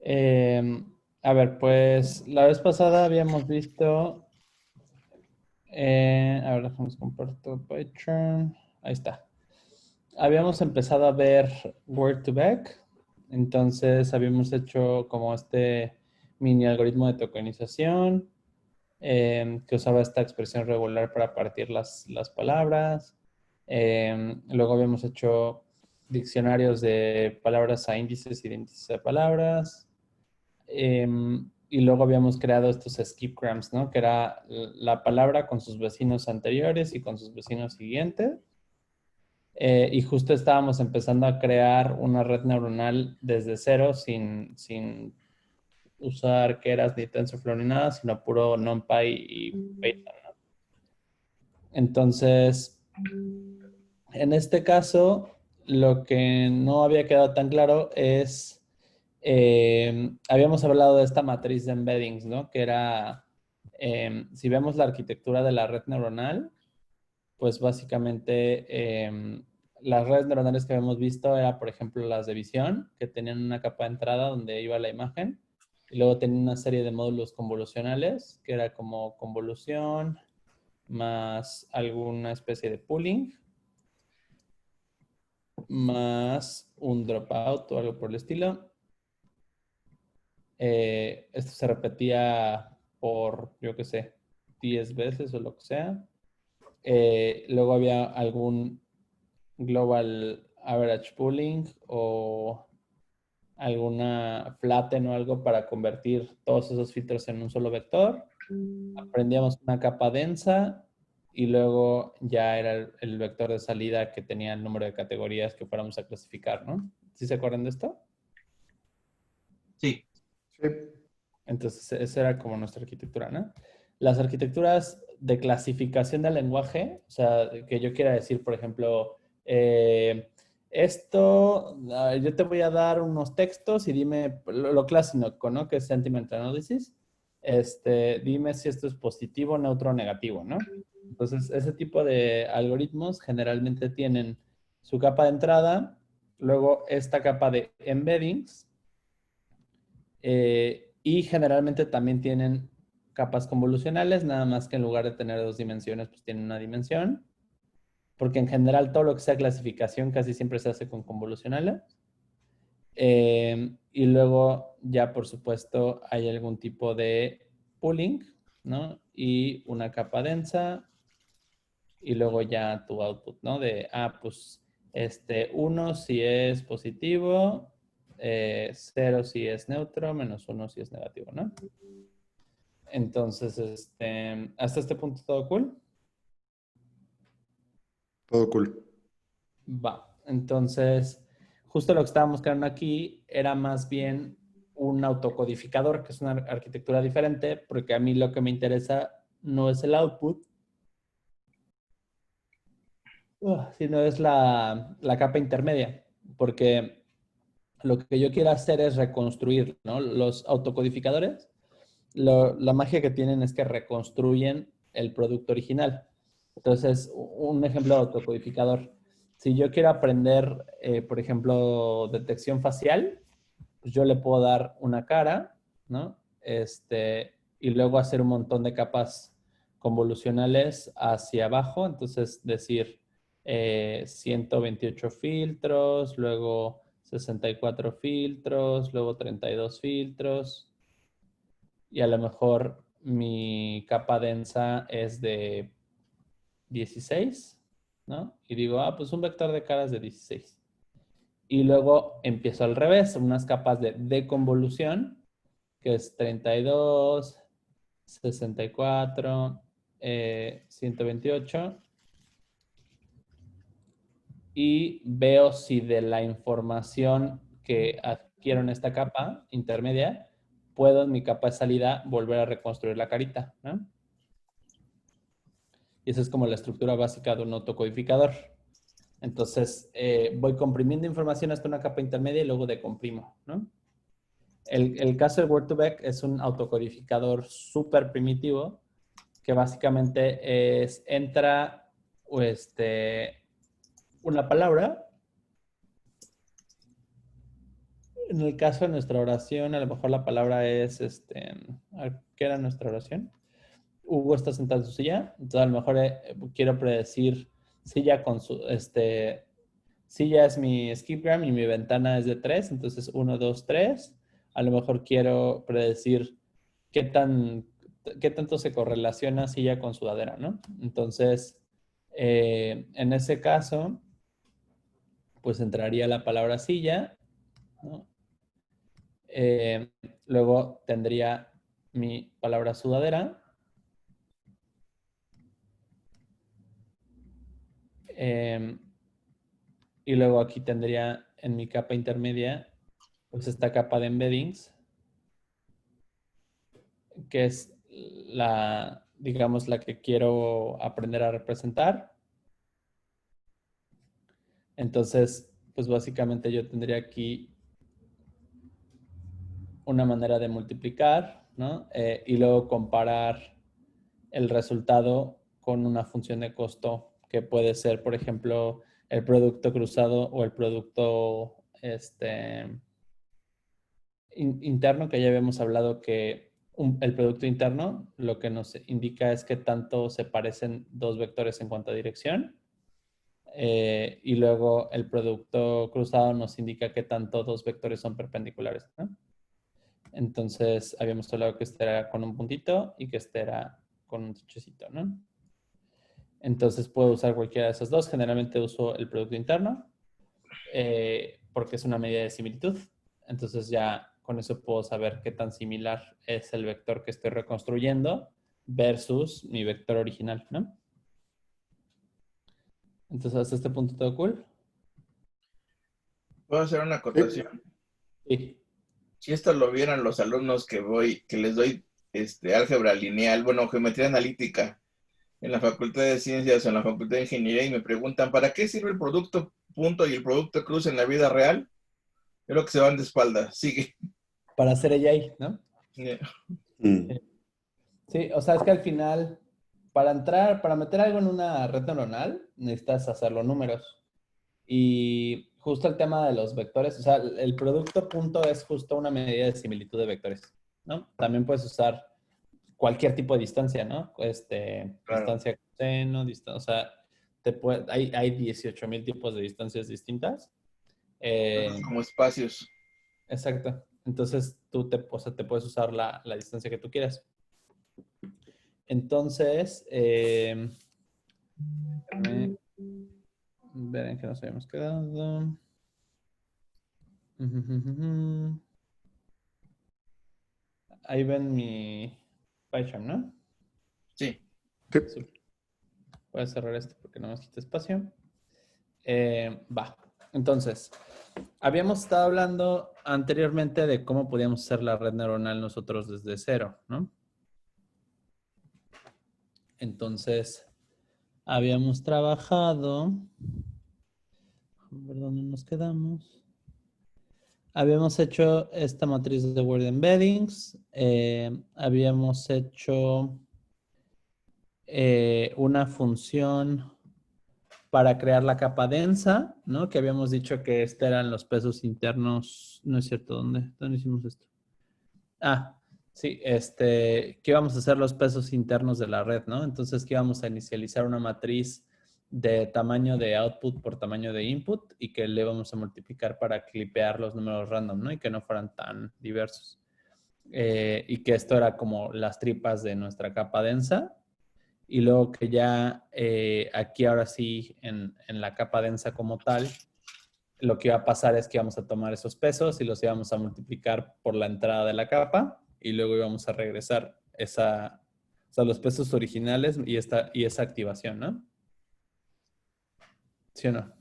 Eh, a ver, pues la vez pasada habíamos visto, a ver, déjame comparto Patreon. Ahí está. Habíamos empezado a ver Word to Back. Entonces habíamos hecho como este mini algoritmo de tokenización que usaba esta expresión regular para partir las palabras. Luego habíamos hecho diccionarios de palabras a índices y de índices de palabras. Y luego habíamos creado estos skipgrams, ¿no? Que era la palabra con sus vecinos anteriores y con sus vecinos siguientes. Y justo estábamos empezando a crear una red neuronal desde cero, sin usar keras ni TensorFlow ni nada, sino puro NumPy y Python. Entonces, en este caso, lo que no había quedado tan claro es, habíamos hablado de esta matriz de embeddings, ¿no? Que era, si vemos la arquitectura de la red neuronal, pues básicamente las redes neuronales que habíamos visto era, por ejemplo, las de visión, que tenían una capa de entrada donde iba la imagen, y luego tenían una serie de módulos convolucionales, que era como convolución más alguna especie de pooling, más un dropout o algo por el estilo. Esto se repetía por, yo qué sé, 10 veces o lo que sea. Luego había algún global average pooling o alguna flatten o algo para convertir todos esos filtros en un solo vector. Aprendíamos una capa densa y luego ya era el vector de salida que tenía el número de categorías que fuéramos a clasificar, ¿no? ¿Sí se acuerdan de esto? Sí. Sí. Entonces, esa era como nuestra arquitectura, ¿no? Las arquitecturas de clasificación del lenguaje, o sea, que yo quiera decir, por ejemplo, yo te voy a dar unos textos y dime lo clásico, ¿no? Que es sentiment analysis. Dime si esto es positivo, neutro o negativo, ¿no? Entonces, ese tipo de algoritmos generalmente tienen su capa de entrada, luego esta capa de embeddings, y generalmente también tienen capas convolucionales, nada más que en lugar de tener dos dimensiones, pues tienen una dimensión. Porque en general todo lo que sea clasificación casi siempre se hace con convolucionales. Y luego ya por supuesto hay algún tipo de pooling, ¿no? Y una capa densa y luego ya tu output, ¿no? De, pues 1 si es positivo, 0 si es neutro, menos 1 si es negativo, ¿no? Entonces, hasta este punto todo cool. Todo cool. Va. Entonces, justo lo que estábamos creando aquí era más bien un autocodificador, que es una arquitectura diferente, porque a mí lo que me interesa no es el output, sino es la capa intermedia, porque lo que yo quiero hacer es reconstruir, ¿no? Los autocodificadores, la magia que tienen es que reconstruyen el producto original. Entonces, un ejemplo de autocodificador. Si yo quiero aprender, por ejemplo, detección facial, pues yo le puedo dar una cara, ¿no? Y luego hacer un montón de capas convolucionales hacia abajo. Entonces, decir 128 filtros, luego 64 filtros, luego 32 filtros. Y a lo mejor mi capa densa es de 16, ¿no? Y digo, pues un vector de caras de 16. Y luego empiezo al revés, unas capas de deconvolución, que es 32, 64, 128. Y veo si de la información que adquiero en esta capa intermedia, puedo en mi capa de salida volver a reconstruir la carita, ¿no? Y esa es como la estructura básica de un autocodificador. Entonces, voy comprimiendo información hasta una capa intermedia y luego decomprimo, ¿no? El caso de Word2Vec es un autocodificador súper primitivo que básicamente entra una palabra, En el caso de nuestra oración, a lo mejor la palabra es, a ver, ¿qué era nuestra oración? Hugo está sentado en su silla, entonces a lo mejor quiero predecir silla con su, silla es mi skipgram y mi ventana es de 3, entonces 1, 2, 3. A lo mejor quiero predecir qué tanto se correlaciona silla con sudadera, ¿no? Entonces, en ese caso, pues entraría la palabra silla, ¿no? Luego tendría mi palabra sudadera. Y luego aquí tendría en mi capa intermedia, pues esta capa de embeddings, que es la, digamos, la que quiero aprender a representar. Entonces, pues básicamente yo tendría aquí una manera de multiplicar, ¿no? Y luego comparar el resultado con una función de costo que puede ser, por ejemplo, el producto cruzado o el producto interno, que ya habíamos hablado que el producto interno lo que nos indica es que tanto se parecen dos vectores en cuanto a dirección. Y luego el producto cruzado nos indica que tanto dos vectores son perpendiculares, ¿no? Entonces habíamos hablado que este era con un puntito y que este era con un tachecito, ¿no? Entonces puedo usar cualquiera de esos dos. Generalmente uso el producto interno porque es una medida de similitud. Entonces ya con eso puedo saber qué tan similar es el vector que estoy reconstruyendo versus mi vector original, ¿no? Entonces hasta este punto todo cool. ¿Puedo hacer una acotación? Sí. Si esto lo vieran los alumnos que les doy álgebra lineal, bueno, geometría analítica en la Facultad de Ciencias o en la Facultad de Ingeniería y me preguntan, ¿para qué sirve el producto punto y el producto cruz en la vida real? Yo creo que se van de espalda. Sigue. Para hacer AI, ¿no? Yeah. Sí, o sea, es que al final, para meter algo en una red neuronal, necesitas hacerlo números. Y justo el tema de los vectores, o sea, el producto punto es justo una medida de similitud de vectores, ¿no? También puedes usar cualquier tipo de distancia, ¿no? Claro. Distancia coseno, o sea, hay 18,000 tipos de distancias distintas. Como espacios. Exacto. Entonces, o sea, te puedes usar la distancia que tú quieras. Entonces, ver en qué nos habíamos quedado. Ahí ven mi PyCharm, ¿no? Sí. Sí. Voy a cerrar esto porque no nos quita espacio. Va. Entonces, habíamos estado hablando anteriormente de cómo podíamos hacer la red neuronal nosotros desde cero, ¿no? Entonces, habíamos trabajado. A ver dónde nos quedamos. Habíamos hecho esta matriz de word embeddings. Habíamos hecho una función para crear la capa densa, ¿no? Que habíamos dicho que estos eran los pesos internos. No es cierto, ¿dónde hicimos esto? Ah, sí, que íbamos a hacer los pesos internos de la red, ¿no? Entonces que íbamos a inicializar una matriz de tamaño de output por tamaño de input y que le íbamos a multiplicar para clipear los números random, ¿no? Y que no fueran tan diversos. Y que esto era como las tripas de nuestra capa densa. Y luego que ya aquí ahora sí, en la capa densa como tal, lo que iba a pasar es que íbamos a tomar esos pesos y los íbamos a multiplicar por la entrada de la capa y luego íbamos a regresar o sea, los pesos originales y esa activación, ¿no? ¿Sí o no?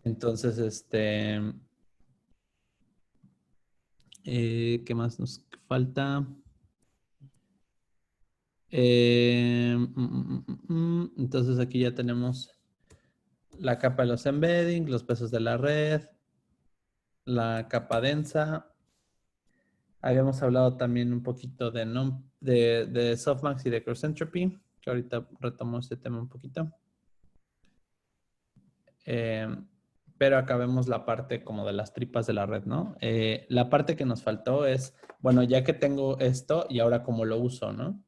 Entonces, ¿qué más nos falta? Entonces aquí ya tenemos la capa de los embeddings, los pesos de la red, la capa densa. Habíamos hablado también un poquito de softmax y de cross entropy, que ahorita retomo este tema un poquito. pero acá vemos la parte como de las tripas de la red, ¿no? La parte que nos faltó es, bueno, ya que tengo esto y ahora cómo lo uso, ¿no?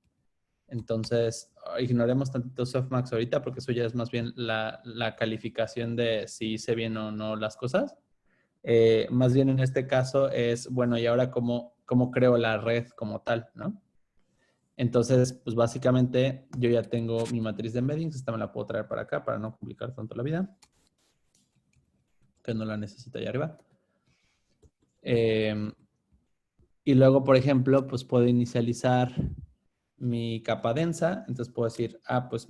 Entonces, ignoremos tantito softmax ahorita porque eso ya es más bien la calificación de si hice bien o no las cosas. Más bien en este caso es, bueno, y ahora cómo creo la red como tal, ¿no? Entonces, pues básicamente yo ya tengo mi matriz de embeddings. Esta me la puedo traer para acá para no complicar tanto la vida. Que no la necesito allá arriba. Y luego, por ejemplo, pues puedo inicializar mi capa densa. Entonces puedo decir, pues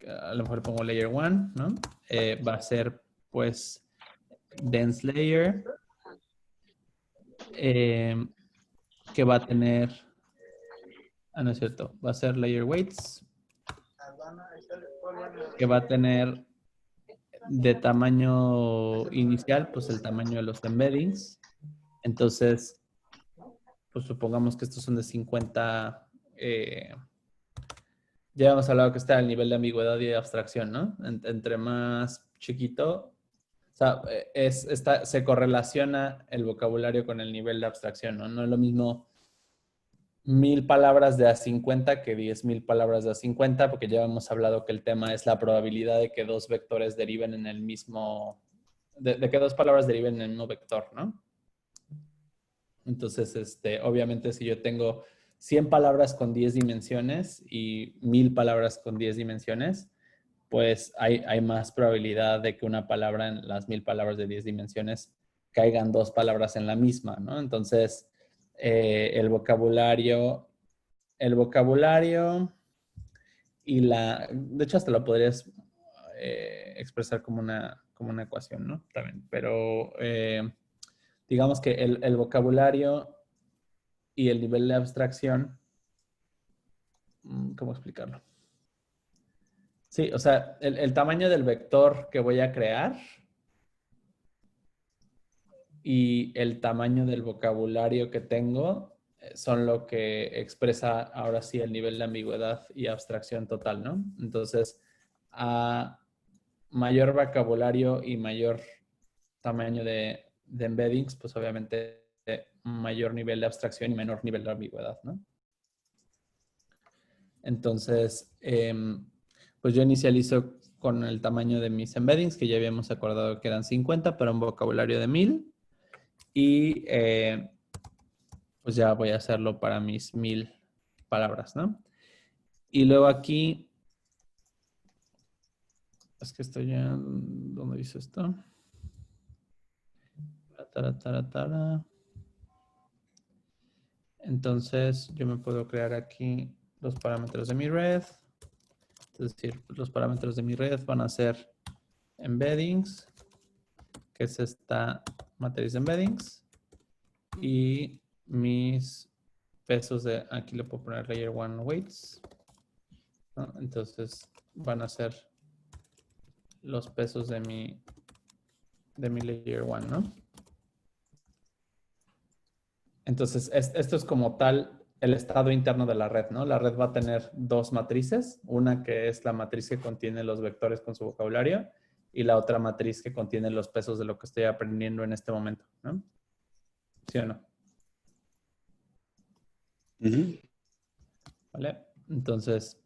a lo mejor pongo layer 1, ¿no? Va a ser, pues, dense layer, que va a tener, no es cierto, va a ser layer weights, que va a tener de tamaño inicial, pues el tamaño de los embeddings. Entonces, pues supongamos que estos son de 50. Ya hemos hablado que está el nivel de ambigüedad y de abstracción, ¿no? Entre más chiquito, o sea, se correlaciona el vocabulario con el nivel de abstracción, ¿no? No es lo mismo 1000 palabras de A50 que 10,000 palabras de A50, porque ya hemos hablado que el tema es la probabilidad de que dos vectores deriven en el mismo, de que dos palabras deriven en el mismo vector, ¿no? Entonces, obviamente si yo tengo 100 palabras con 10 dimensiones y 1000 palabras con 10 dimensiones, pues hay más probabilidad de que una palabra en las 1000 palabras de 10 dimensiones caigan dos palabras en la misma, ¿no? Entonces, el vocabulario y de hecho hasta lo podrías expresar como una ecuación, ¿no? También, pero digamos que el vocabulario y el nivel de abstracción, ¿cómo explicarlo? Sí, o sea, el tamaño del vector que voy a crear y el tamaño del vocabulario que tengo son lo que expresa ahora sí el nivel de ambigüedad y abstracción total, ¿no? Entonces, a mayor vocabulario y mayor tamaño de embeddings, pues obviamente mayor nivel de abstracción y menor nivel de ambigüedad, ¿no? Entonces, pues yo inicializo con el tamaño de mis embeddings, que ya habíamos acordado que eran 50 para un vocabulario de 1000. Y pues ya voy a hacerlo para mis 1000 palabras, ¿no? Y luego aquí, es que estoy ya, ¿dónde dice esto? Entonces, yo me puedo crear aquí los parámetros de mi red. Es decir, los parámetros de mi red van a ser embeddings, que es esta matriz de embeddings, y mis pesos de, aquí le puedo poner layer 1 weights, ¿no? Entonces van a ser los pesos de mi layer 1, ¿no? Entonces, esto es como tal el estado interno de la red, ¿no? La red va a tener dos matrices, una que es la matriz que contiene los vectores con su vocabulario y la otra matriz que contiene los pesos de lo que estoy aprendiendo en este momento, ¿no? ¿Sí o no? ¿Vale? Entonces,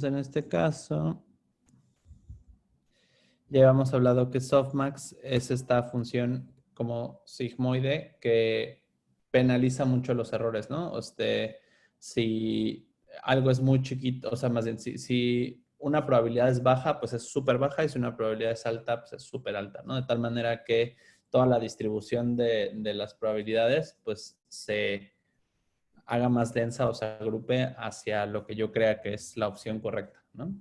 en este caso, ya habíamos hablado que softmax es esta función como sigmoide que penaliza mucho los errores, ¿no? Si algo es muy chiquito, o sea, más bien, si una probabilidad es baja, pues es súper baja, y si una probabilidad es alta, pues es súper alta, ¿no? De tal manera que toda la distribución de las probabilidades, pues se haga más densa o se agrupe hacia lo que yo crea que es la opción correcta, ¿no?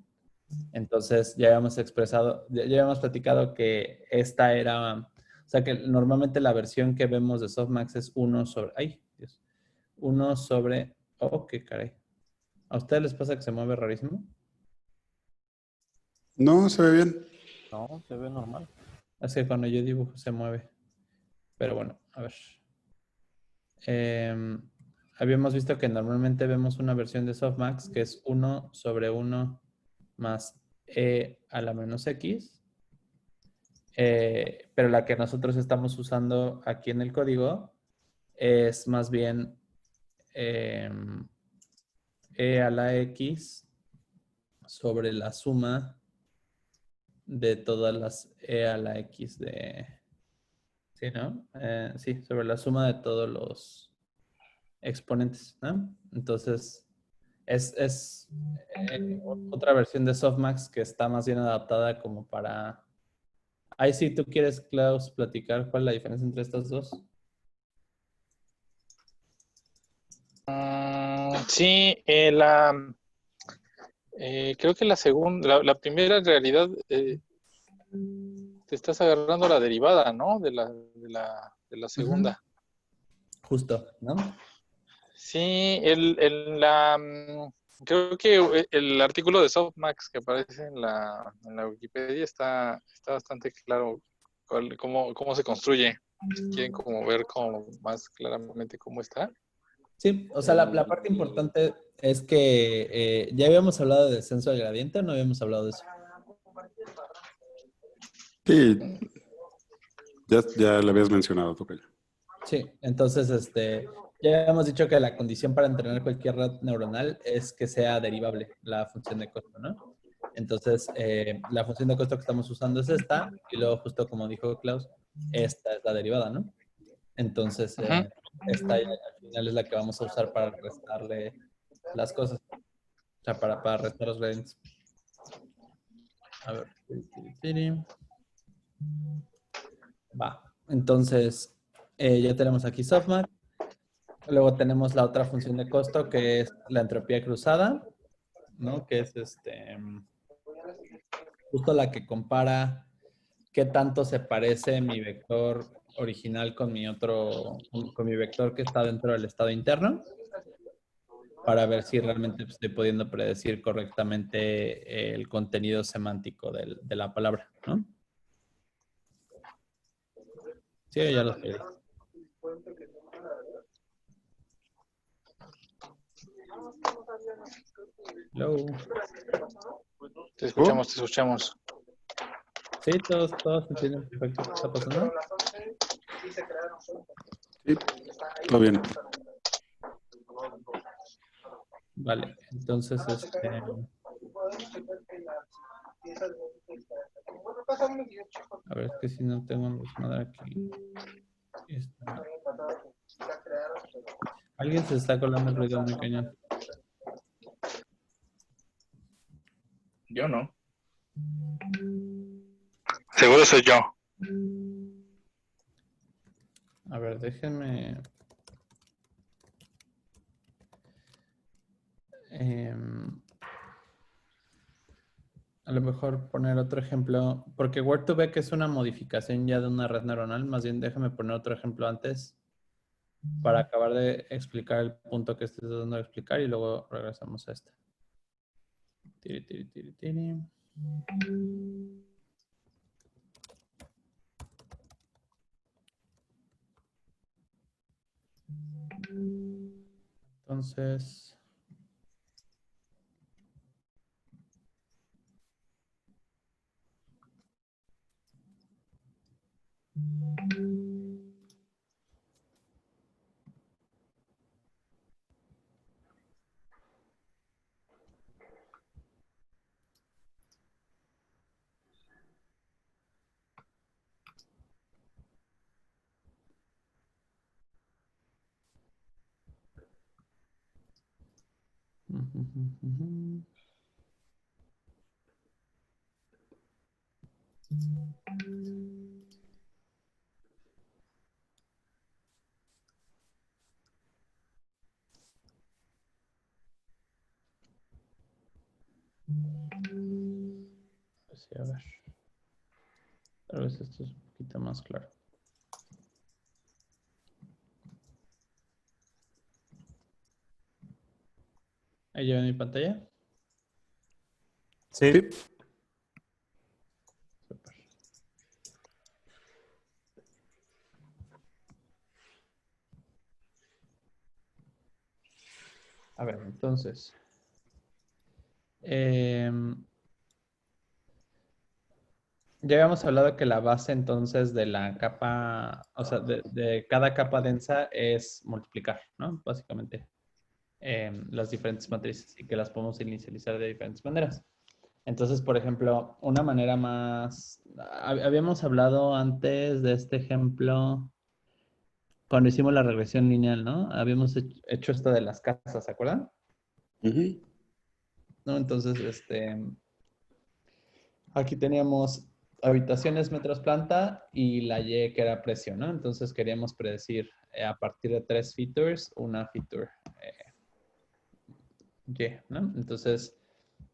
Entonces, ya habíamos ya habíamos platicado que esta era, o sea, que normalmente la versión que vemos de softmax es 1 sobre, ay, Dios, 1 sobre, oh, qué caray. ¿A ustedes les pasa que se mueve rarísimo? No, se ve bien. No, se ve normal. Es que cuando yo dibujo se mueve. Pero bueno, a ver. Habíamos visto que normalmente vemos una versión de softmax que es 1 sobre 1 más e a la menos x. Pero la que nosotros estamos usando aquí en el código es más bien e a la x sobre la suma de todas las e a la x de... Sí, ¿no? Sí, sobre la suma de todos los exponentes, ¿no? Entonces, es otra versión de softmax que está más bien adaptada como para... Ahí sí, tú quieres, Klaus, platicar cuál es la diferencia entre estas dos. Sí, creo que la segunda, la primera en realidad te estás agarrando la derivada, ¿no? De la segunda. Justo, ¿no? Sí, creo que el artículo de softmax que aparece en la Wikipedia está bastante claro cómo se construye. Si quieren como ver como más claramente cómo está. Sí, o sea, la parte importante es que ya habíamos hablado de descenso del gradiente, o no habíamos hablado de eso. Sí, ya lo habías mencionado, Tocayo. Sí, entonces ya habíamos dicho que la condición para entrenar cualquier red neuronal es que sea derivable la función de costo, ¿no? Entonces, la función de costo que estamos usando es esta, y luego justo como dijo Klaus, esta es la derivada, ¿no? Entonces, esta ya al final es la que vamos a usar para restarle las cosas, o sea, para restar los gradientes. A ver. Va, entonces ya tenemos aquí softmax. Luego tenemos la otra función de costo que es la entropía cruzada, ¿no? Que es justo la que compara qué tanto se parece mi vector original con con mi vector que está dentro del estado interno, para ver si realmente estoy pudiendo predecir correctamente el contenido semántico de la palabra, ¿no? Sí, ya lo sé. Hello. Te escuchamos, te escuchamos. Sí, todos entienden perfecto qué está pasando. Sí, todo bien. Vale, entonces a ver, es que si no tengo un desmadre aquí. Alguien se está colando el ruido muy cañón. Yo no. Seguro soy yo. A ver, déjenme. A lo mejor poner otro ejemplo, porque Word2Vec es una modificación ya de una red neuronal. Más bien, déjame poner otro ejemplo antes para acabar de explicar el punto que estoy tratando de explicar y luego regresamos a este. Tiri, tiri, tiri, tiri. Entonces, pues sí, a ver. Tal vez esto es un poquito más claro. Ahí ya ven mi pantalla. Sí. Súper. A ver, entonces. Ya habíamos hablado que la base entonces de la capa, o sea, de cada capa densa es multiplicar, ¿no? Básicamente, las diferentes matrices y que las podemos inicializar de diferentes maneras. Entonces, por ejemplo, una manera más... Habíamos hablado antes de este ejemplo cuando hicimos la regresión lineal, ¿no? Habíamos hecho esto de las casas, ¿se acuerdan? Ujú. ¿No? Entonces, aquí teníamos habitaciones metros planta y la Y que era precio, ¿no? Entonces queríamos predecir a partir de 3 features, una feature Y, ¿no? Entonces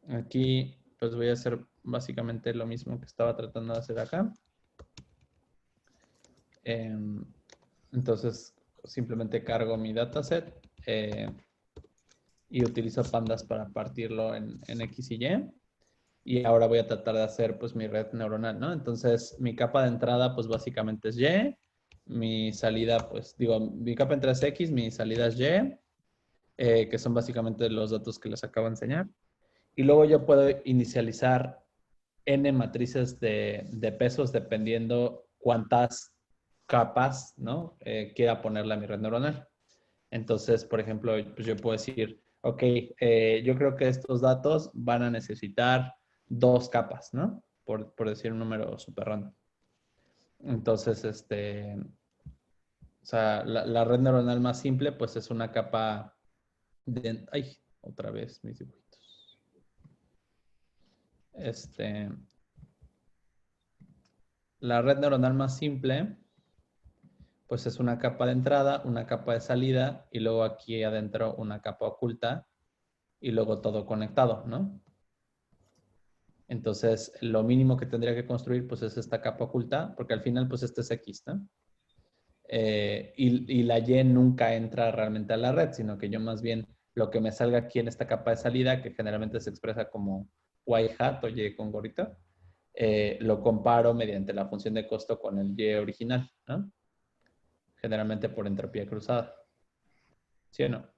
aquí pues voy a hacer básicamente lo mismo que estaba tratando de hacer acá. Entonces simplemente cargo mi dataset y utilizo pandas para partirlo en X y Y. Y ahora voy a tratar de hacer pues mi red neuronal, ¿no? Entonces mi capa de entrada pues básicamente es Y, mi salida pues digo, mi capa de entrada es X, mi salida es Y, que son básicamente los datos que les acabo de enseñar. Y luego yo puedo inicializar N matrices de pesos dependiendo cuántas capas, ¿no? Quiera ponerle a mi red neuronal. Entonces, por ejemplo, pues yo puedo decir, ok, yo creo que estos datos van a necesitar 2 capas, ¿no? Por decir un número súper random. Entonces, o sea, la red neuronal más simple, pues es una capa de... Ay, otra vez mis dibujitos. La red neuronal más simple, pues es una capa de entrada, una capa de salida y luego aquí adentro una capa oculta y luego todo conectado, ¿no? Entonces, lo mínimo que tendría que construir, pues, es esta capa oculta, porque al final, pues, este es X, ¿no? Y la Y nunca entra realmente a la red, sino que yo más bien lo que me salga aquí en esta capa de salida, que generalmente se expresa como Y hat o Y con gorrito, lo comparo mediante la función de costo con el Y original, ¿no? Generalmente por entropía cruzada. ¿Sí o no?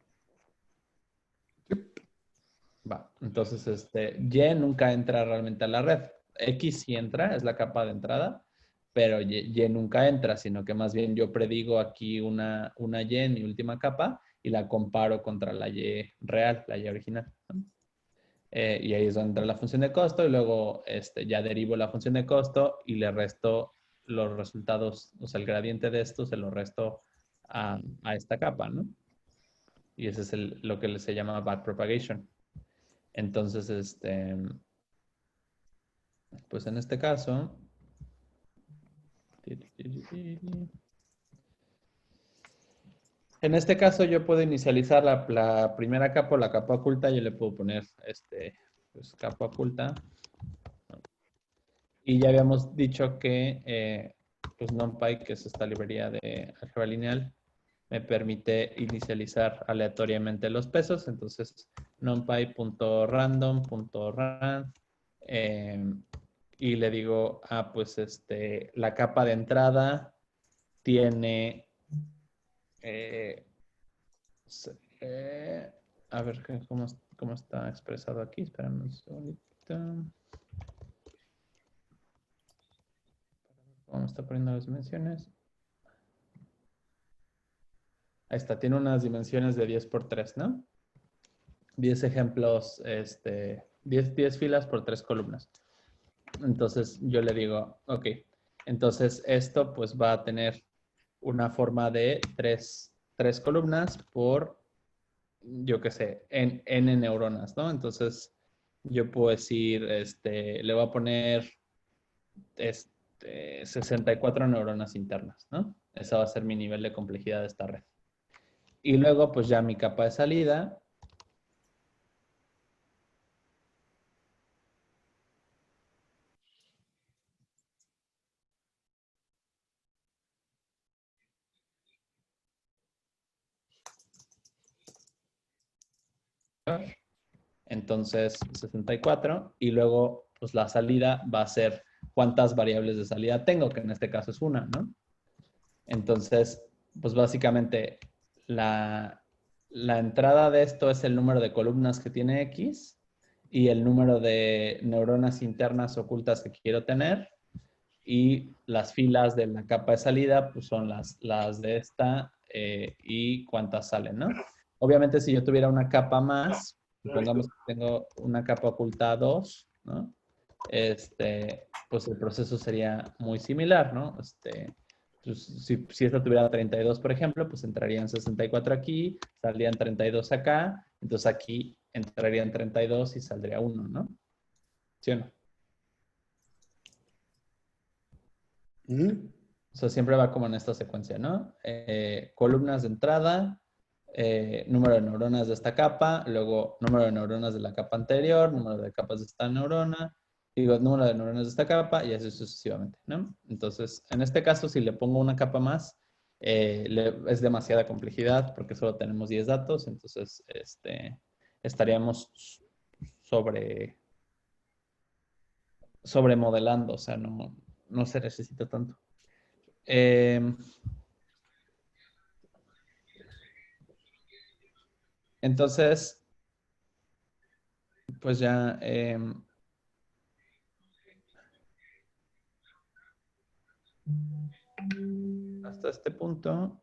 Va, entonces Y nunca entra realmente a la red. X sí entra, es la capa de entrada, pero Y nunca entra, sino que más bien yo predigo aquí una Y en mi última capa y la comparo contra la Y real, la Y original, ¿no? Y ahí es donde entra la función de costo y luego ya derivo la función de costo y le resto los resultados, o sea, el gradiente de esto se lo resto a esta capa, ¿no? Y ese es lo que se llama backpropagation. Entonces, pues en este caso, yo puedo inicializar la primera capa o la capa oculta. Yo le puedo poner pues, capa oculta. Y ya habíamos dicho que pues NumPy, que es esta librería de álgebra lineal, me permite inicializar aleatoriamente los pesos. Entonces, numpy.random.rand y le digo, pues la capa de entrada tiene, a ver cómo está expresado aquí. Espérame un segundito. ¿Cómo está poniendo las dimensiones? Ahí está, tiene unas dimensiones de 10 por 3, ¿no? 10 ejemplos, 10 filas por 3 columnas. Entonces yo le digo, ok, entonces esto pues va a tener una forma de 3 columnas por, yo qué sé, n neuronas, ¿no? Entonces yo puedo decir, le voy a poner 64 neuronas internas, ¿no? Ese va a ser mi nivel de complejidad de esta red. Y luego pues ya mi capa de salida. Entonces 64 y luego pues la salida va a ser cuántas variables de salida tengo, que en este caso es una, ¿no? Entonces, pues básicamente la la entrada de esto es el número de columnas que tiene X y el número de neuronas internas ocultas que quiero tener. Y las filas de la capa de salida pues son las de esta y cuántas salen, ¿no? Obviamente si yo tuviera una capa más, supongamos que tengo una capa oculta 2, ¿no? Pues el proceso sería muy similar, ¿no? Pues, si esta tuviera 32, por ejemplo, pues entrarían 64 aquí, saldrían 32 acá, entonces aquí entrarían 32 y saldría 1, ¿no? ¿Sí o no? O sea, siempre va como en esta secuencia, ¿no? Columnas de entrada, número de neuronas de esta capa, luego número de neuronas de la capa anterior, número de capas de esta neurona, digo, número de neuronas de esta capa y así sucesivamente, ¿no? Entonces, en este caso, si le pongo una capa más, es demasiada complejidad porque solo tenemos 10 datos, entonces estaríamos sobremodelando, o sea, no se necesita tanto. Entonces, pues ya hasta este punto,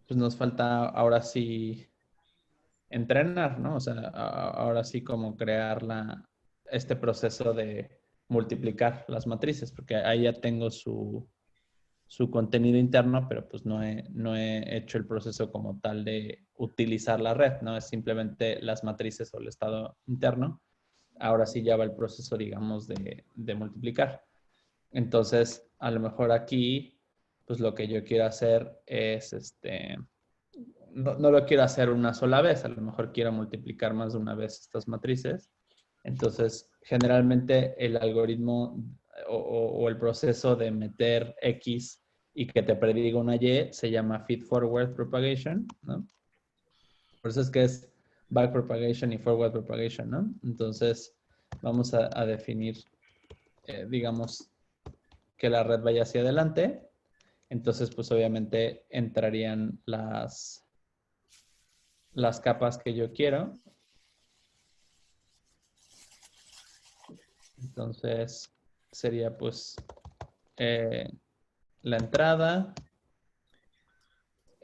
pues nos falta ahora sí entrenar, ¿no? O sea, ahora sí como crear este proceso de multiplicar las matrices, porque ahí ya tengo su contenido interno, pero pues no he hecho el proceso como tal de utilizar la red, ¿no? Es simplemente las matrices o el estado interno. Ahora sí ya va el proceso, digamos, de multiplicar. Entonces, a lo mejor aquí, pues lo que yo quiero hacer es, no lo quiero hacer una sola vez, a lo mejor quiero multiplicar más de una vez estas matrices. Entonces, generalmente el algoritmo o el proceso de meter X y que te prediga una Y se llama feed forward propagation, ¿no? Por eso es que es back propagation y forward propagation, ¿no? Entonces, vamos a definir, digamos, que la red vaya hacia adelante. Entonces, pues obviamente entrarían las capas que yo quiero. Entonces, sería pues la entrada.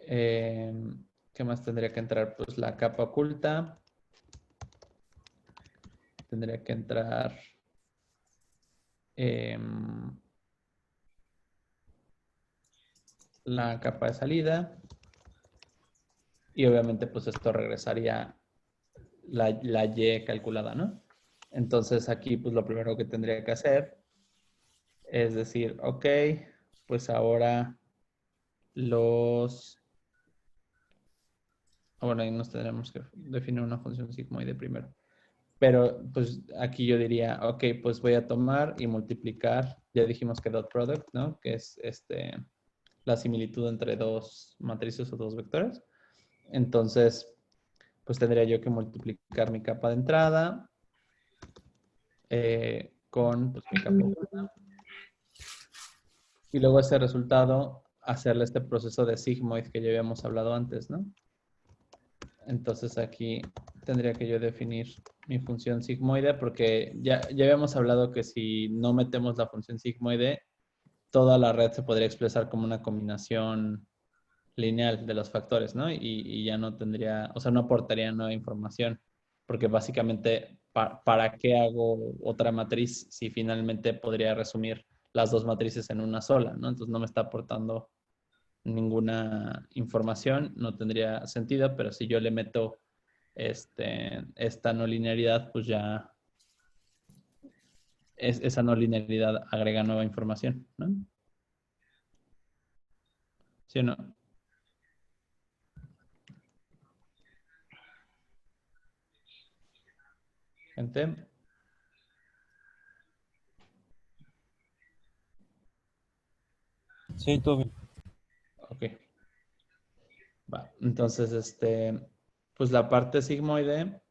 ¿Qué más tendría que entrar? Pues la capa oculta. Tendría que entrar la capa de salida. Y obviamente pues esto regresaría la Y calculada, ¿no? Entonces aquí pues lo primero que tendría que hacer es decir, ok, pues ahora bueno, ahí nos tendremos que definir una función sigmoide primero. Pero pues aquí yo diría, ok, pues voy a tomar y multiplicar, ya dijimos que dot product, ¿no? Que es la similitud entre dos matrices o dos vectores. Entonces, pues tendría yo que multiplicar mi capa de entrada con pues, mi capa oculta. Y luego ese resultado hacerle este proceso de sigmoid que ya habíamos hablado antes, ¿no? Entonces aquí tendría que yo definir mi función sigmoide porque ya habíamos hablado que si no metemos la función sigmoide, toda la red se podría expresar como una combinación lineal de los factores, ¿no? Y ya no tendría, o sea, no aportaría nueva información, porque básicamente, ¿para qué hago otra matriz si finalmente podría resumir las dos matrices en una sola, ¿no? Entonces no me está aportando ninguna información, no tendría sentido, pero si yo le meto esta no linealidad, pues ya esa no linealidad agrega nueva información, ¿no? ¿Sí o no? Gente. Sí, todo bien. Ok. Va. Entonces, pues la parte sigmoide,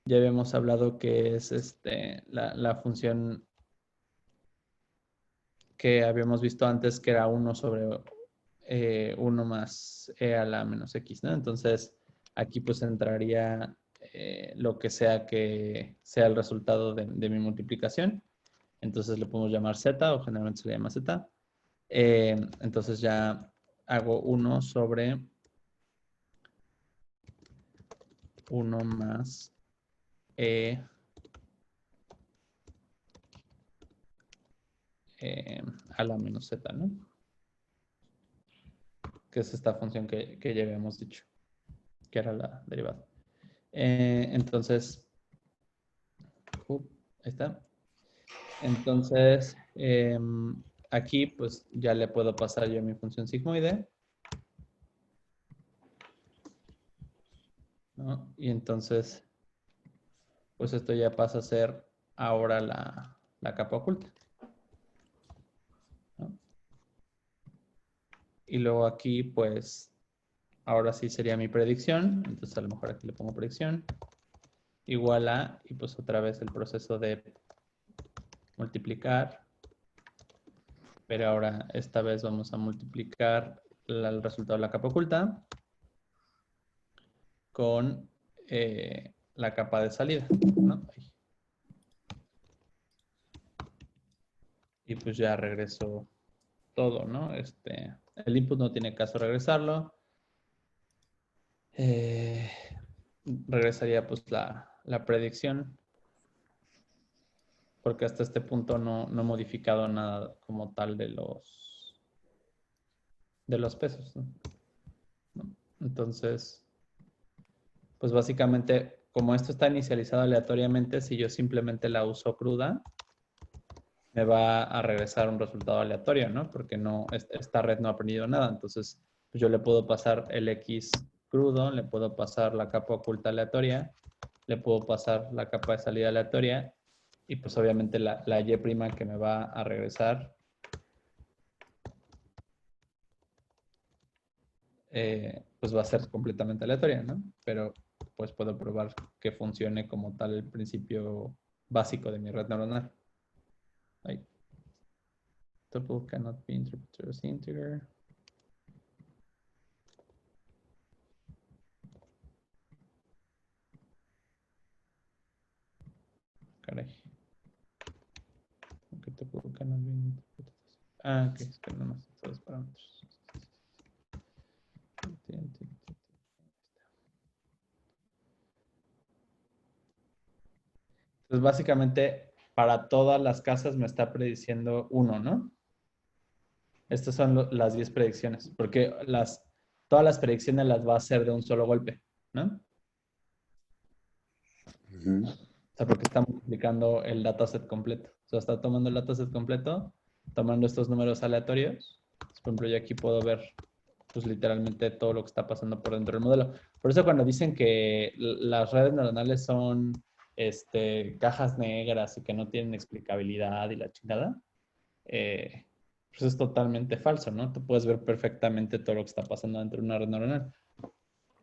ya habíamos hablado que es la función que habíamos visto antes, que era 1 sobre 1 más e a la menos x, ¿no? Entonces, aquí pues entraría lo que sea el resultado de mi multiplicación. Entonces le podemos llamar z, o generalmente se le llama z. Entonces ya hago 1 sobre 1 más e a la menos z, ¿no? Que es esta función que ya habíamos dicho, que era la derivada. Entonces, ahí está. Entonces, aquí pues ya le puedo pasar yo mi función sigmoide, ¿no? Y entonces, pues esto ya pasa a ser ahora la capa oculta, ¿no? Y luego aquí, pues, ahora sí sería mi predicción. Entonces a lo mejor aquí le pongo predicción. Igual a, y pues otra vez el proceso de multiplicar. Pero ahora esta vez vamos a multiplicar el resultado de la capa oculta con la capa de salida, ¿no? Y pues ya regreso todo, ¿no? El input no tiene caso regresarlo. Regresaría pues la predicción, porque hasta este punto no he modificado nada como tal de los pesos, ¿no? Entonces, pues básicamente, como esto está inicializado aleatoriamente, si yo simplemente la uso cruda, me va a regresar un resultado aleatorio, ¿no? Porque esta red no ha aprendido nada. Entonces, pues yo le puedo pasar el X crudo, le puedo pasar la capa oculta aleatoria, le puedo pasar la capa de salida aleatoria, y pues obviamente la Y' que me va a regresar pues va a ser completamente aleatoria, ¿no? Pero pues puedo probar que funcione como tal el principio básico de mi red neuronal. Ahí. Tuple cannot be interpreted as integer. Caray. Okay, tuple cannot be interpreted. Ok, es que no más estos parámetros. Entonces, básicamente, para todas las casas me está prediciendo 1, ¿no? Estas son las 10 predicciones, porque todas las predicciones las va a hacer de un solo golpe, ¿no? O sea, porque está multiplicando el dataset completo. O sea, está tomando el dataset completo, tomando estos números aleatorios. Por ejemplo, yo aquí puedo ver, pues literalmente todo lo que está pasando por dentro del modelo. Por eso cuando dicen que las redes neuronales son cajas negras y que no tienen explicabilidad y la chingada, pues es totalmente falso, ¿no? Tú puedes ver perfectamente todo lo que está pasando dentro de una red neuronal.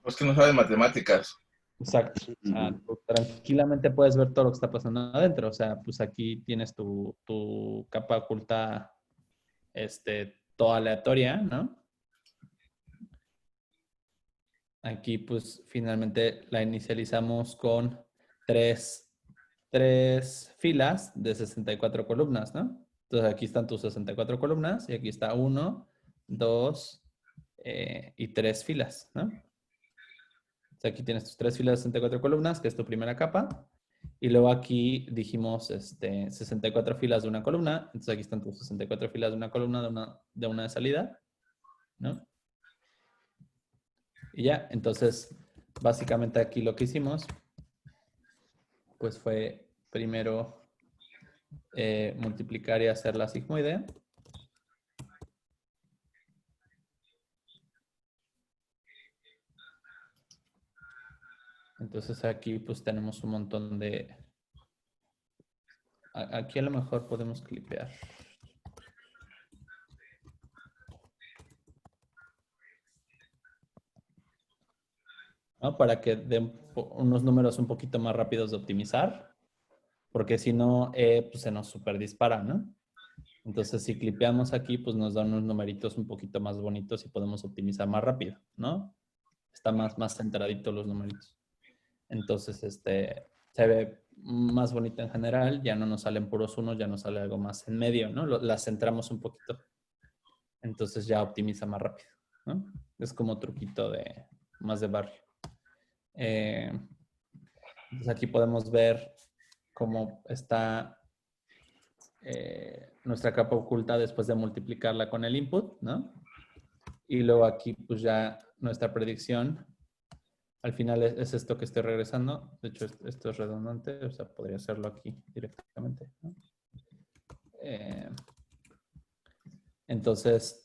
Pues que no saben matemáticas. Exacto. O sea, tú tranquilamente puedes ver todo lo que está pasando adentro. O sea, pues aquí tienes tu capa oculta, toda aleatoria, ¿no? Aquí, pues, finalmente la inicializamos con tres filas de 64 columnas, ¿no? Entonces, aquí están tus 64 columnas y aquí está 1, 2 y 3 filas, ¿no? O sea, aquí tienes tus 3 filas de 64 columnas, que es tu primera capa. Y luego aquí dijimos 64 filas de una columna. Entonces aquí están tus 64 filas de una columna de una de salida, ¿no? Y ya, entonces básicamente aquí lo que hicimos pues fue primero multiplicar y hacer la sigmoide. Entonces aquí pues tenemos un montón de... Aquí a lo mejor podemos clipear. ¿No? Para que den unos números un poquito más rápidos de optimizar, porque si no, pues se nos super dispara, ¿no? Entonces, si clipeamos aquí, pues nos dan unos numeritos un poquito más bonitos y podemos optimizar más rápido, ¿no? Está más centradito los numeritos. Entonces, se ve más bonito en general, ya no nos salen puros unos, ya nos sale algo más en medio, ¿no? Las centramos un poquito. Entonces ya optimiza más rápido, ¿no? Es como truquito más de barrio. Entonces aquí podemos ver cómo está nuestra capa oculta después de multiplicarla con el input, ¿no? Y luego aquí pues ya nuestra predicción. Al final es esto que estoy regresando. De hecho, esto es redundante, o sea, podría hacerlo aquí directamente, ¿no? Entonces,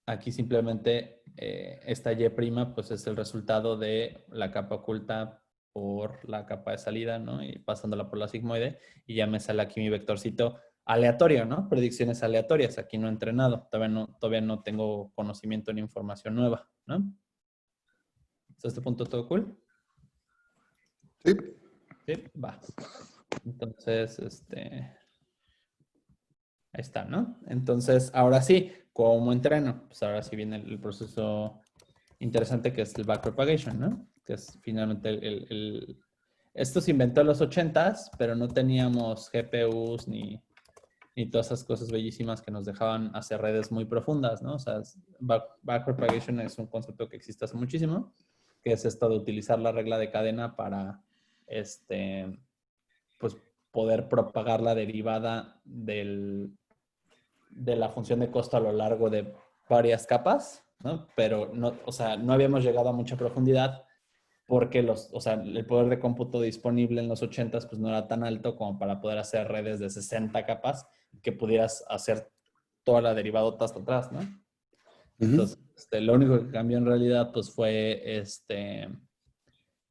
aquí simplemente esta Y' pues es el resultado de la capa oculta por la capa de salida, ¿no? Y pasándola por la sigmoide, y ya me sale aquí mi vectorcito aleatorio, ¿no? Predicciones aleatorias. Aquí no he entrenado, todavía no tengo conocimiento ni información nueva, ¿no? ¿Hasta este punto todo cool? Sí. Sí, va. Entonces, ahí está, ¿no? Entonces, ahora sí, ¿cómo entreno? Pues ahora sí viene el proceso interesante que es el backpropagation, ¿no? Que es finalmente esto se inventó en los 80s, pero no teníamos GPUs ni todas esas cosas bellísimas que nos dejaban hacer redes muy profundas, ¿no? O sea, backpropagation es un concepto que existe hace muchísimo, que es esto de utilizar la regla de cadena para, pues, poder propagar la derivada de la función de costo a lo largo de varias capas, ¿no? Pero no, o sea, no habíamos llegado a mucha profundidad porque o sea, el poder de cómputo disponible en los 80s pues no era tan alto como para poder hacer redes de 60 capas que pudieras hacer toda la derivada hasta atrás, ¿no? Entonces, lo único que cambió en realidad pues fue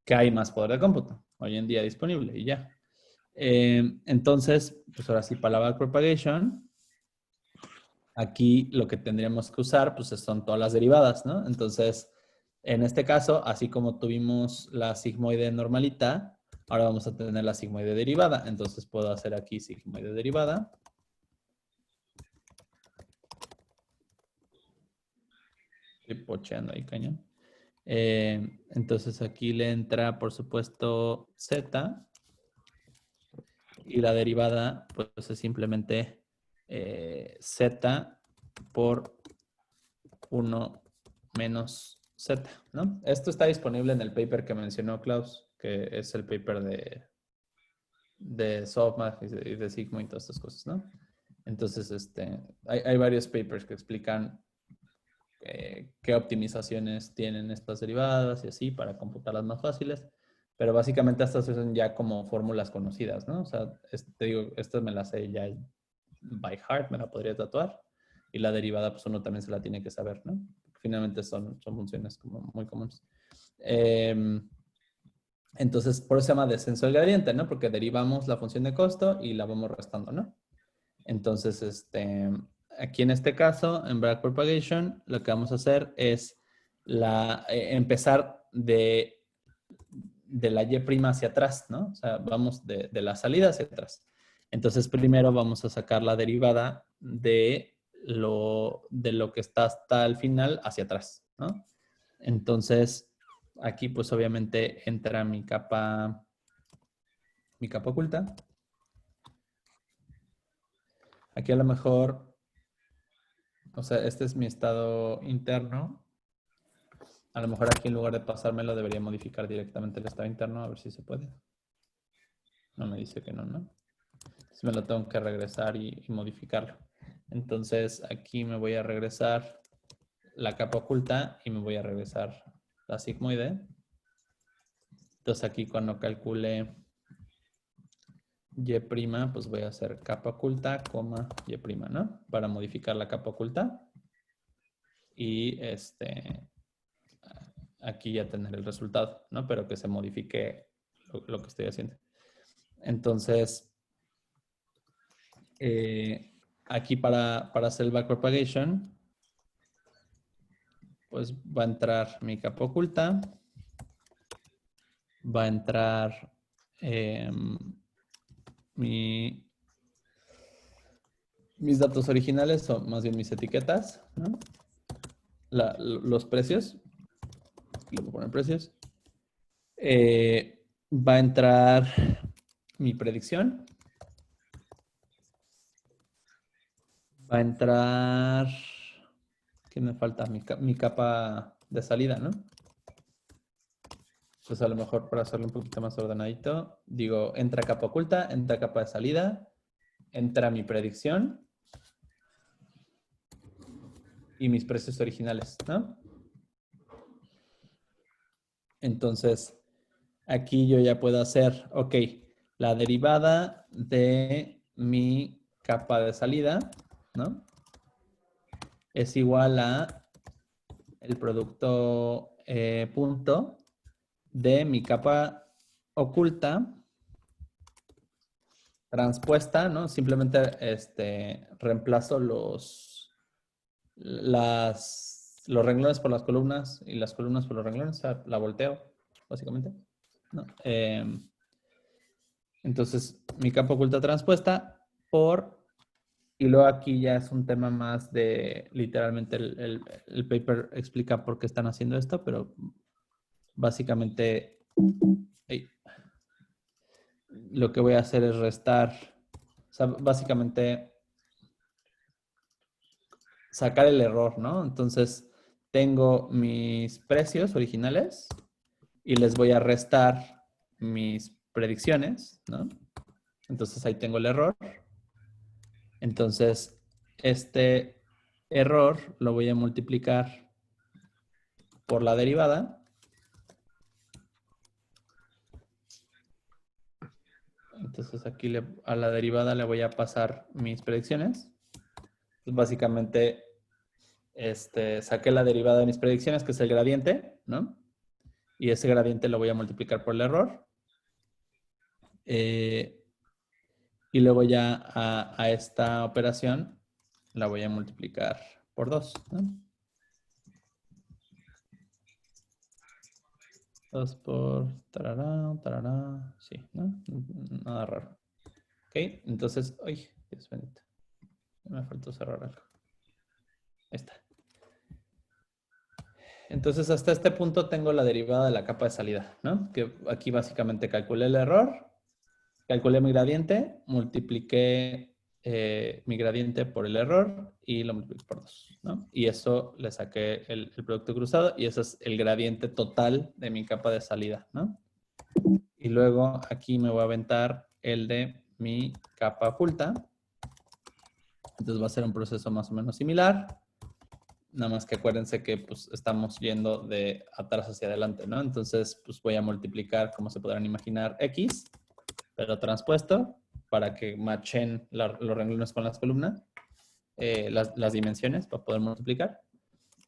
que hay más poder de cómputo hoy en día disponible y ya. Entonces, pues ahora sí, para la backpropagation, aquí lo que tendríamos que usar pues son todas las derivadas, ¿no? Entonces, en este caso, así como tuvimos la sigmoide normalita, ahora vamos a tener la sigmoide derivada. Entonces puedo hacer aquí sigmoide derivada. Estoy pocheando ahí, cañón. Entonces aquí le entra, por supuesto, z. Y la derivada, pues es simplemente z por 1 menos z, ¿no? Esto está disponible en el paper que mencionó Klaus, que es el paper de softmax y de Sigma y todas estas cosas, ¿no? Entonces, hay varios papers que explican qué optimizaciones tienen estas derivadas y así para computarlas más fáciles, pero básicamente estas son ya como fórmulas conocidas, ¿no? O sea, te digo, estas me las sé ya by heart, me la podría tatuar, y la derivada pues uno también se la tiene que saber, ¿no? Finalmente son funciones como muy comunes. Entonces, por eso se llama descenso del gradiente, ¿no? Porque derivamos la función de costo y la vamos restando, ¿no? Entonces, aquí en este caso, en backpropagation, lo que vamos a hacer es empezar de la Y' hacia atrás, ¿no? O sea, vamos de la salida hacia atrás. Entonces, primero vamos a sacar la derivada de lo que está hasta el final hacia atrás, ¿no? Entonces, aquí pues obviamente entra mi capa oculta. Aquí a lo mejor, o sea, este es mi estado interno. A lo mejor aquí en lugar de pasármelo debería modificar directamente el estado interno, a ver si se puede. No me dice que no, ¿no? Entonces me lo tengo que regresar y modificarlo. Entonces aquí me voy a regresar la capa oculta y me voy a regresar la sigmoide. Entonces aquí cuando calcule Y', pues voy a hacer capa oculta, coma, Y', ¿no? Para modificar la capa oculta. Y aquí ya tener el resultado, ¿no? Pero que se modifique lo que estoy haciendo. Entonces, aquí para hacer el backpropagation, pues va a entrar mi capa oculta, va a entrar mi mis datos originales, son más bien mis etiquetas, ¿no? Los precios. Le voy a poner precios. Va a entrar mi predicción. Va a entrar... ¿Qué me falta? Mi capa de salida, ¿no? Pues a lo mejor para hacerlo un poquito más ordenadito, digo, entra capa oculta, entra capa de salida, entra mi predicción y mis precios originales, ¿no? Entonces, aquí yo ya puedo hacer, ok, la derivada de mi capa de salida, ¿no? Es igual a el producto punto de mi capa oculta transpuesta, ¿no? Simplemente reemplazo los renglones por las columnas y las columnas por los renglones, o sea, la volteo, básicamente, ¿no? Entonces, mi capa oculta transpuesta por, y luego aquí ya es un tema más de, literalmente el paper explica por qué están haciendo esto, pero básicamente lo que voy a hacer es restar, o sea, básicamente sacar el error, ¿no? Entonces, tengo mis precios originales y les voy a restar mis predicciones, ¿no? Entonces, ahí tengo el error. Entonces, este error lo voy a multiplicar por la derivada. Entonces, aquí a la derivada le voy a pasar mis predicciones. Pues básicamente, saqué la derivada de mis predicciones, que es el gradiente, ¿no? Y ese gradiente lo voy a multiplicar por el error. Y luego ya a esta operación la voy a multiplicar por 2, ¿no? 2 por tarará, tarará, sí, ¿no? Nada raro. Ok, entonces, ay, Dios bendito. Me faltó cerrar algo. Ahí está. Entonces, hasta este punto tengo la derivada de la capa de salida, ¿no? Que aquí básicamente calculé el error, calculé mi gradiente, multipliqué mi gradiente por el error y lo multipliqué por 2, ¿no? Y eso le saqué el producto cruzado y ese es el gradiente total de mi capa de salida, ¿no? Y luego aquí me voy a aventar el de mi capa oculta. Entonces va a ser un proceso más o menos similar. Nada más que acuérdense que pues estamos yendo de atrás hacia adelante, ¿no? Entonces pues voy a multiplicar, como se podrán imaginar, X, pero transpuesto para que machen los renglones con las columnas, las dimensiones para poder multiplicar.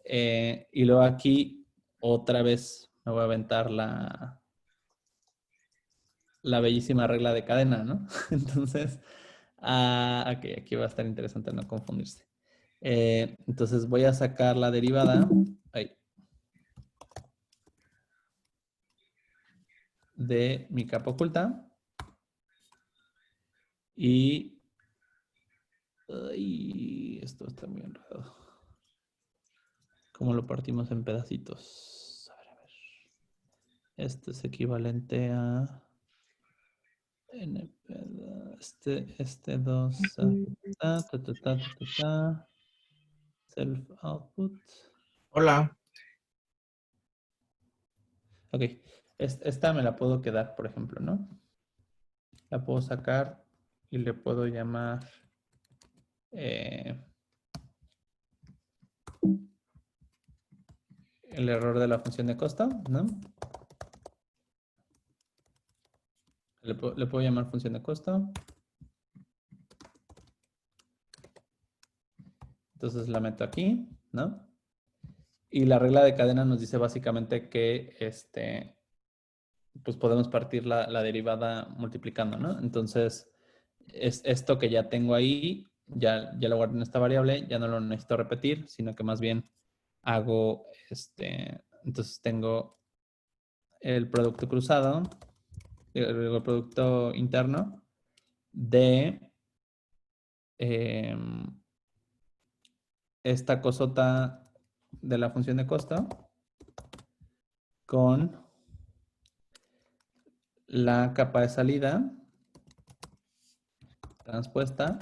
Y luego aquí otra vez me voy a aventar la bellísima regla de cadena, ¿no? Entonces, okay, aquí va a estar interesante no confundirse. Entonces voy a sacar la derivada de mi capa oculta y esto está muy enredado. ¿Cómo lo partimos en pedacitos? A ver. Este es equivalente a este 2 self output. Hola. Ok, esta me la puedo quedar, por ejemplo, ¿no? La puedo sacar y le puedo llamar el error de la función de costo, ¿no? Le puedo llamar función de costo. Entonces la meto aquí, ¿no? Y la regla de cadena nos dice básicamente que pues podemos partir la derivada multiplicando, ¿no? Entonces, esto que ya tengo ahí, ya lo guardo en esta variable, ya no lo necesito repetir, sino que más bien hago entonces tengo el producto cruzado, el producto interno de esta cosota de la función de costo con la capa de salida transpuesta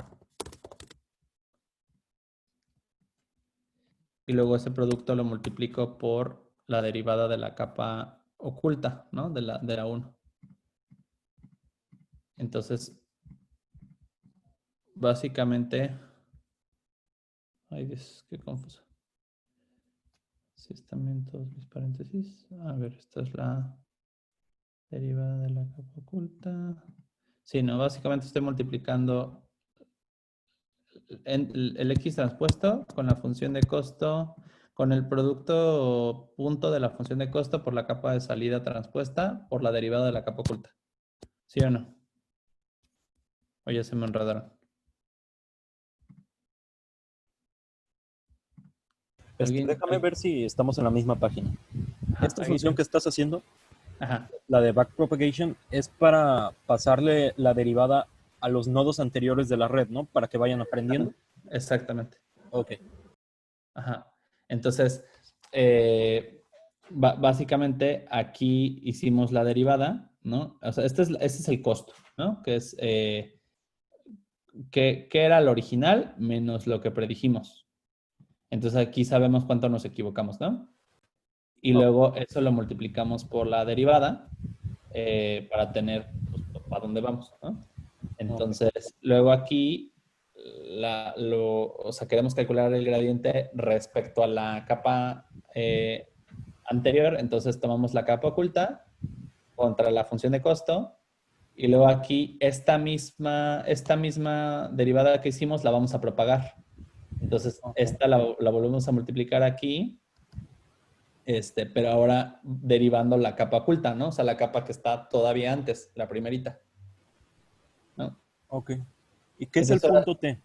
y luego ese producto lo multiplico por la derivada de la capa oculta, ¿no? De la 1. Entonces, básicamente, ay Dios, qué confuso. Si están bien todos mis paréntesis. A ver, esta es la derivada de la capa oculta. Sí, no, básicamente estoy multiplicando el X transpuesto con la función de costo, con el producto punto de la función de costo por la capa de salida transpuesta por la derivada de la capa oculta. ¿Sí o no? O ya se me enredaron. Déjame ver si estamos en la misma página. Ajá, Esta función que estás haciendo, ajá, la de backpropagation, es para pasarle la derivada a los nodos anteriores de la red, ¿no? Para que vayan aprendiendo. exactamente. Ok. Ajá. Entonces, básicamente aquí hicimos la derivada, ¿no? O sea, este es el costo, ¿no? Que es, ¿qué era el original menos lo que predijimos? Entonces aquí sabemos cuánto nos equivocamos, ¿no? Y luego eso lo multiplicamos por la derivada para tener, pues, para dónde vamos, ¿no? Entonces, luego aquí, o sea, queremos calcular el gradiente respecto a la capa anterior. Entonces, tomamos la capa oculta contra la función de costo. Y luego aquí, esta misma derivada que hicimos la vamos a propagar. Entonces, esta la volvemos a multiplicar aquí. Pero ahora derivando la capa oculta, ¿no? O sea, la capa que está todavía antes, la primerita, ¿no? Ok. ¿Y qué es el punto T?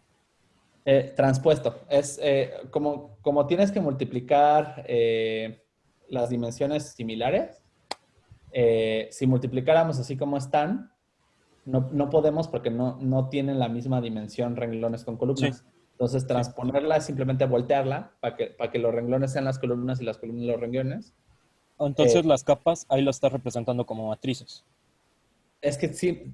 Transpuesto. Es como tienes que multiplicar las dimensiones similares, si multiplicáramos así como están, no podemos porque no tienen la misma dimensión renglones con columnas. Sí. Entonces, transponerla es simplemente voltearla para que los renglones sean las columnas y las columnas los renglones. Entonces, las capas ahí las estás representando como matrices. Es que sí,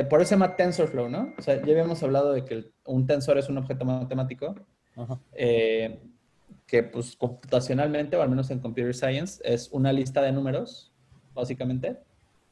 por eso se llama TensorFlow, ¿no? O sea, ya habíamos hablado de que un tensor es un objeto matemático que, pues, computacionalmente, o al menos en Computer Science, es una lista de números, básicamente.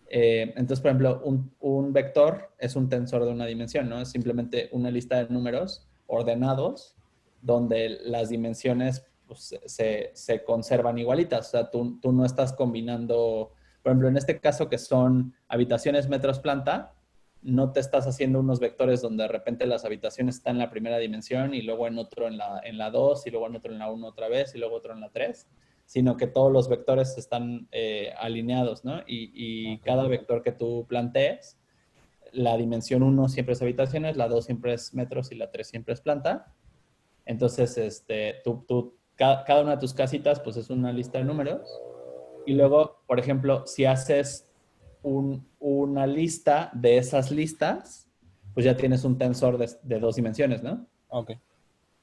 Entonces, por ejemplo, un vector es un tensor de una dimensión, ¿no? Es simplemente una lista de números ordenados donde las dimensiones, pues, se conservan igualitas. O sea, tú no estás combinando, por ejemplo, en este caso que son habitaciones metros planta, no te estás haciendo unos vectores donde de repente las habitaciones están en la primera dimensión y luego en otro en la 2 y luego en otro en la 1 otra vez y luego otro en la 3, sino que todos los vectores están alineados, ¿no? Y cada vector que tú plantees, la dimensión 1 siempre es habitaciones, la 2 siempre es metros y la 3 siempre es planta. Entonces, cada una de tus casitas, pues es una lista de números. Y luego, por ejemplo, si haces una lista de esas listas, pues ya tienes un tensor de 2 dimensiones, ¿no? Ok.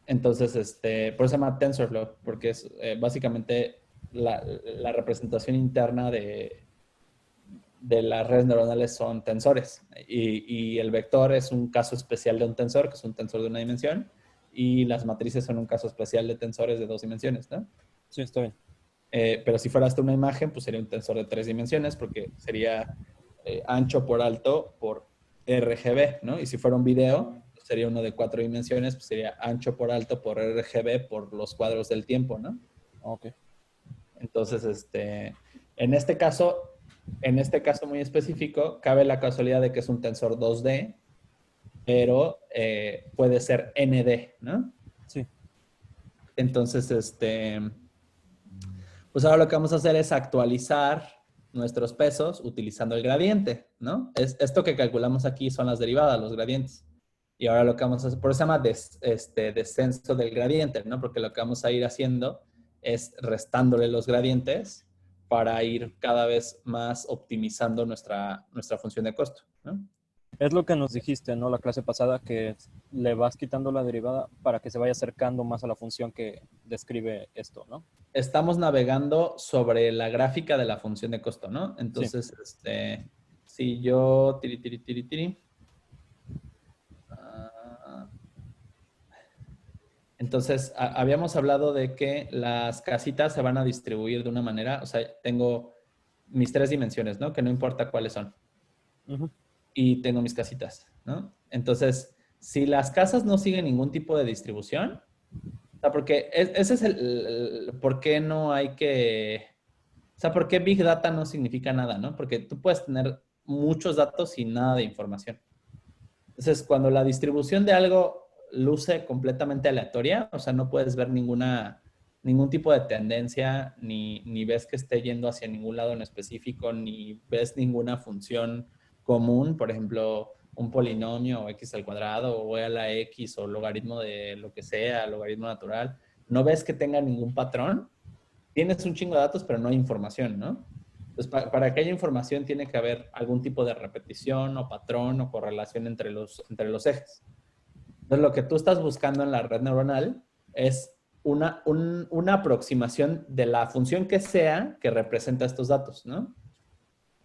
Entonces, por eso se llama TensorFlow, porque es básicamente la representación interna de las redes neuronales son tensores. Y el vector es un caso especial de un tensor, que es un tensor de una dimensión, y las matrices son un caso especial de tensores de 2 dimensiones, ¿no? Sí, está bien. Pero si fuera hasta una imagen, pues sería un tensor de 3 dimensiones, porque sería ancho por alto por RGB, ¿no? Y si fuera un video, sería uno de 4 dimensiones, pues sería ancho por alto por RGB por los cuadros del tiempo, ¿no? Ok. Entonces, en este caso muy específico, cabe la casualidad de que es un tensor 2D, pero puede ser ND, ¿no? Sí. Entonces, pues ahora lo que vamos a hacer es actualizar nuestros pesos utilizando el gradiente, ¿no? Esto que calculamos aquí son las derivadas, los gradientes. Y ahora lo que vamos a hacer, por eso se llama descenso del gradiente, ¿no? Porque lo que vamos a ir haciendo es restándole los gradientes para ir cada vez más optimizando nuestra función de costo, ¿no? Es lo que nos dijiste, ¿no? La clase pasada, que le vas quitando la derivada para que se vaya acercando más a la función que describe esto, ¿no? Estamos navegando sobre la gráfica de la función de costo, ¿no? Entonces, si yo tiri. Entonces, habíamos hablado de que las casitas se van a distribuir de una manera, o sea, tengo mis 3 dimensiones, ¿no? Que no importa cuáles son. Ujú. Y tengo mis casitas, ¿no? Entonces, si las casas no siguen ningún tipo de distribución, o sea, porque ese es por qué no hay que, o sea, por qué Big Data no significa nada, ¿no? Porque tú puedes tener muchos datos y nada de información. Entonces, cuando la distribución de algo luce completamente aleatoria, o sea, no puedes ver ningún tipo de tendencia, ni ves que esté yendo hacia ningún lado en específico, ni ves ninguna función común, por ejemplo, un polinomio o x al cuadrado o e a la x o logaritmo de lo que sea, logaritmo natural, no ves que tenga ningún patrón. Tienes un chingo de datos, pero no hay información, ¿no? Entonces, para que haya información tiene que haber algún tipo de repetición o patrón o correlación entre los ejes. Entonces, lo que tú estás buscando en la red neuronal es una aproximación de la función que sea que representa estos datos, ¿no?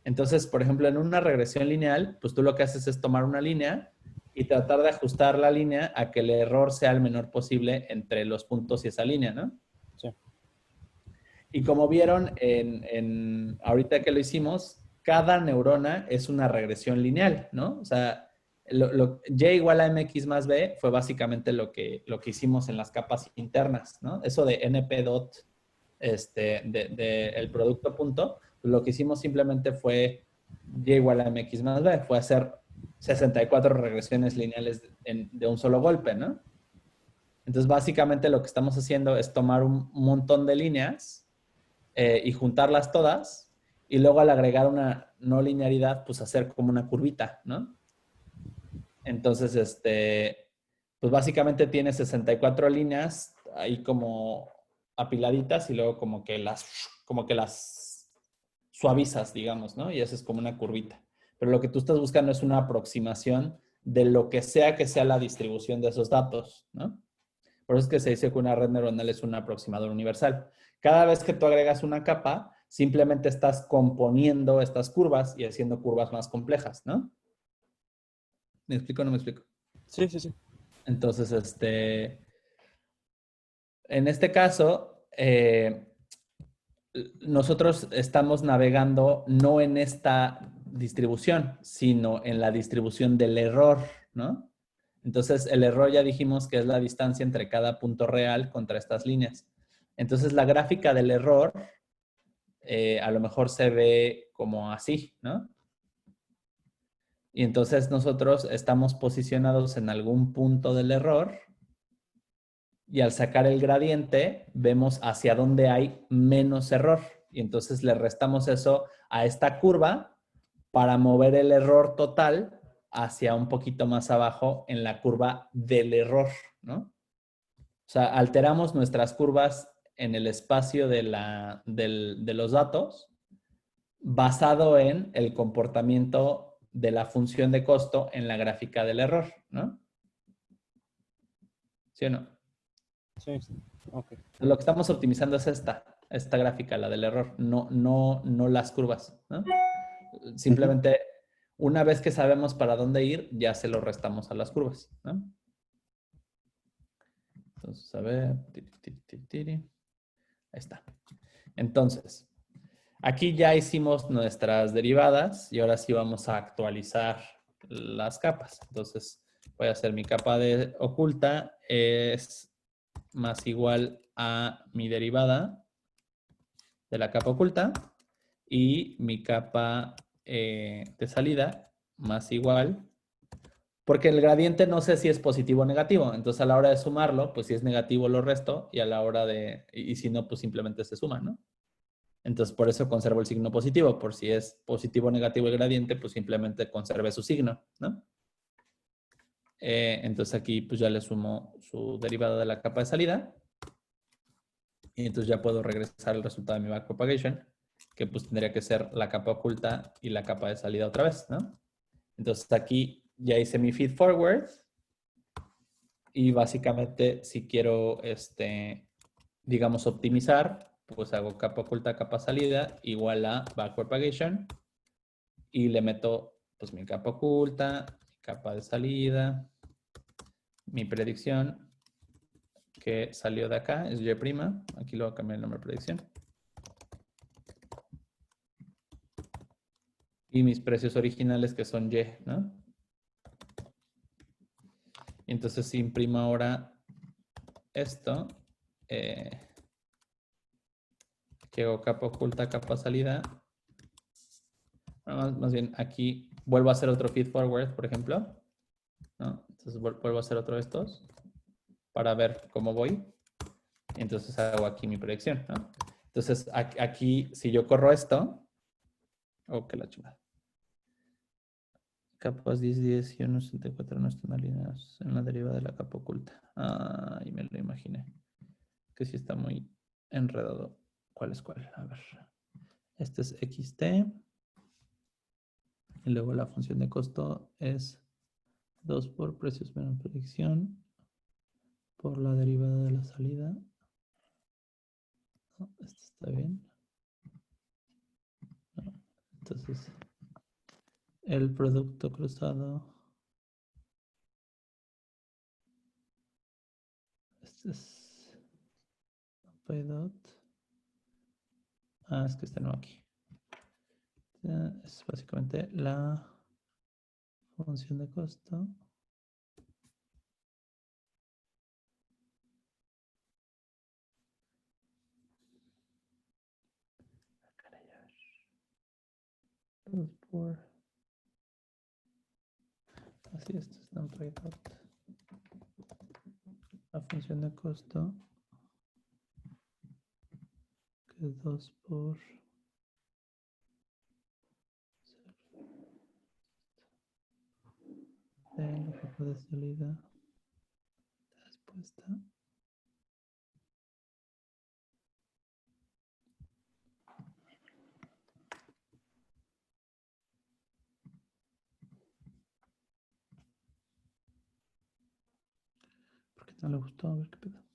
Entonces, por ejemplo, en una regresión lineal, pues tú lo que haces es tomar una línea y tratar de ajustar la línea a que el error sea el menor posible entre los puntos y esa línea, ¿no? Sí. Y como vieron, ahorita que lo hicimos, cada neurona es una regresión lineal, ¿no? O sea, y igual a mx más b fue básicamente lo que hicimos en las capas internas, ¿no? Eso de np dot, el producto punto, lo que hicimos simplemente fue y igual a mx más b, fue hacer 64 regresiones lineales de un solo golpe, ¿no? Entonces, básicamente lo que estamos haciendo es tomar un montón de líneas y juntarlas todas y luego al agregar una no linearidad, pues hacer como una curvita, ¿no? Entonces, pues básicamente tiene 64 líneas ahí como apiladitas y luego como que las suavizas, digamos, ¿no? Y haces como una curvita. Pero lo que tú estás buscando es una aproximación de lo que sea la distribución de esos datos, ¿no? Por eso es que se dice que una red neuronal es un aproximador universal. Cada vez que tú agregas una capa, simplemente estás componiendo estas curvas y haciendo curvas más complejas, ¿no? ¿Me explico o no me explico? Sí, sí, sí. Entonces, en este caso, nosotros estamos navegando no en esta distribución, sino en la distribución del error, ¿no? Entonces, el error ya dijimos que es la distancia entre cada punto real contra estas líneas. Entonces, la gráfica del error a lo mejor se ve como así, ¿no? Y entonces nosotros estamos posicionados en algún punto del error y al sacar el gradiente vemos hacia dónde hay menos error. Y entonces le restamos eso a esta curva para mover el error total hacia un poquito más abajo en la curva del error, ¿no? O sea, alteramos nuestras curvas en el espacio de los datos basado en el comportamiento de la función de costo en la gráfica del error, ¿no? ¿Sí o no? Sí, sí. Ok. Lo que estamos optimizando es esta gráfica, la del error, no las curvas, ¿no? Simplemente, una vez que sabemos para dónde ir, ya se lo restamos a las curvas, ¿no? Entonces, a ver. Ahí está. Entonces, aquí ya hicimos nuestras derivadas y ahora sí vamos a actualizar las capas. Entonces, voy a hacer mi capa de oculta es más igual a mi derivada de la capa oculta y mi capa de salida más igual, porque el gradiente no sé si es positivo o negativo, entonces a la hora de sumarlo, pues si es negativo lo resto y a la hora y si no, pues simplemente se suma, ¿no? Entonces por eso conservo el signo positivo, por si es positivo o negativo el gradiente, pues simplemente conserve su signo, ¿no? Entonces aquí pues ya le sumo su derivada de la capa de salida. Y entonces ya puedo regresar el resultado de mi backpropagation, que pues tendría que ser la capa oculta y la capa de salida otra vez, ¿no? Entonces aquí ya hice mi feed forward. Y básicamente, si quiero, digamos, optimizar, pues hago capa oculta, capa salida, igual a back propagation. Y le meto, pues, mi capa oculta, mi capa de salida, mi predicción, que salió de acá, es Y'. Aquí lo voy a cambiar el nombre de predicción. Y mis precios originales, que son Y, ¿no? Y entonces, si imprimo ahora esto, que hago capa oculta, capa salida. Más bien, aquí vuelvo a hacer otro feed forward, por ejemplo, ¿no? Entonces vuelvo a hacer otro de estos para ver cómo voy. Y entonces hago aquí mi predicción, ¿no? Entonces, aquí, si yo corro esto, que la chingada. Capas 10, 10 y 1.64 no están alineados en la deriva de la capa oculta. Y me lo imaginé. Que sí está muy enredado. ¿Cuál es cuál? A ver. Este es XT. Y luego la función de costo es 2 por precios menos predicción por la derivada de la salida. No, esto está bien. No. Entonces, el producto cruzado. Este es PyDot. Es que está no aquí. Es básicamente la función de costo. Por... Así, esto es NumPy.dot. La función de costo, que es 2 por de la capa de salida respuesta. ¿Por qué no le gustó? A ver qué pedo.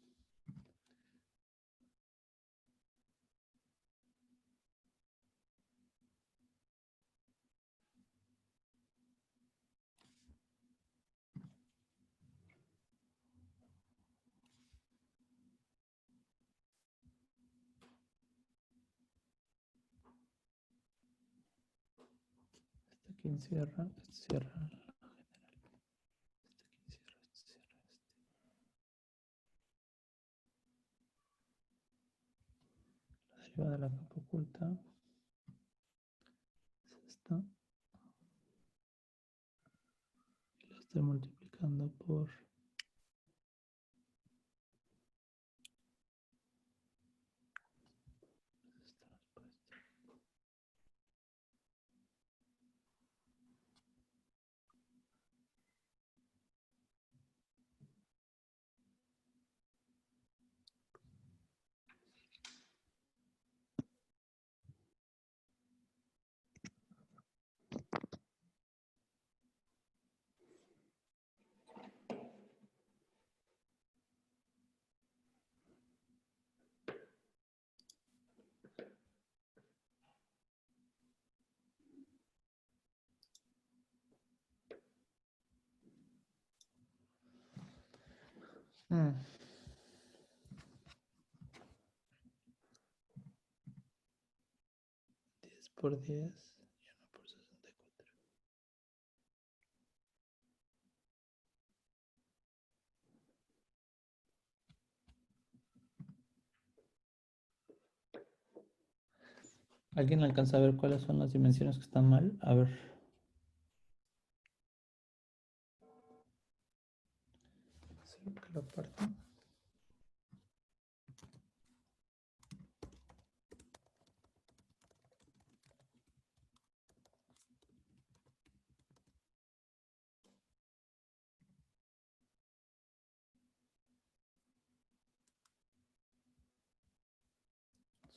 Este aquí encierra, este cierra la general. Este aquí encierra, este cierra, este. La deriva de la capa oculta es esta. Y la estoy multiplicando por esta respuesta. Hmm. 10 por 10 y 1 por 64. ¿Alguien alcanza a ver cuáles son las dimensiones que están mal? A ver. Sí, que lo parto.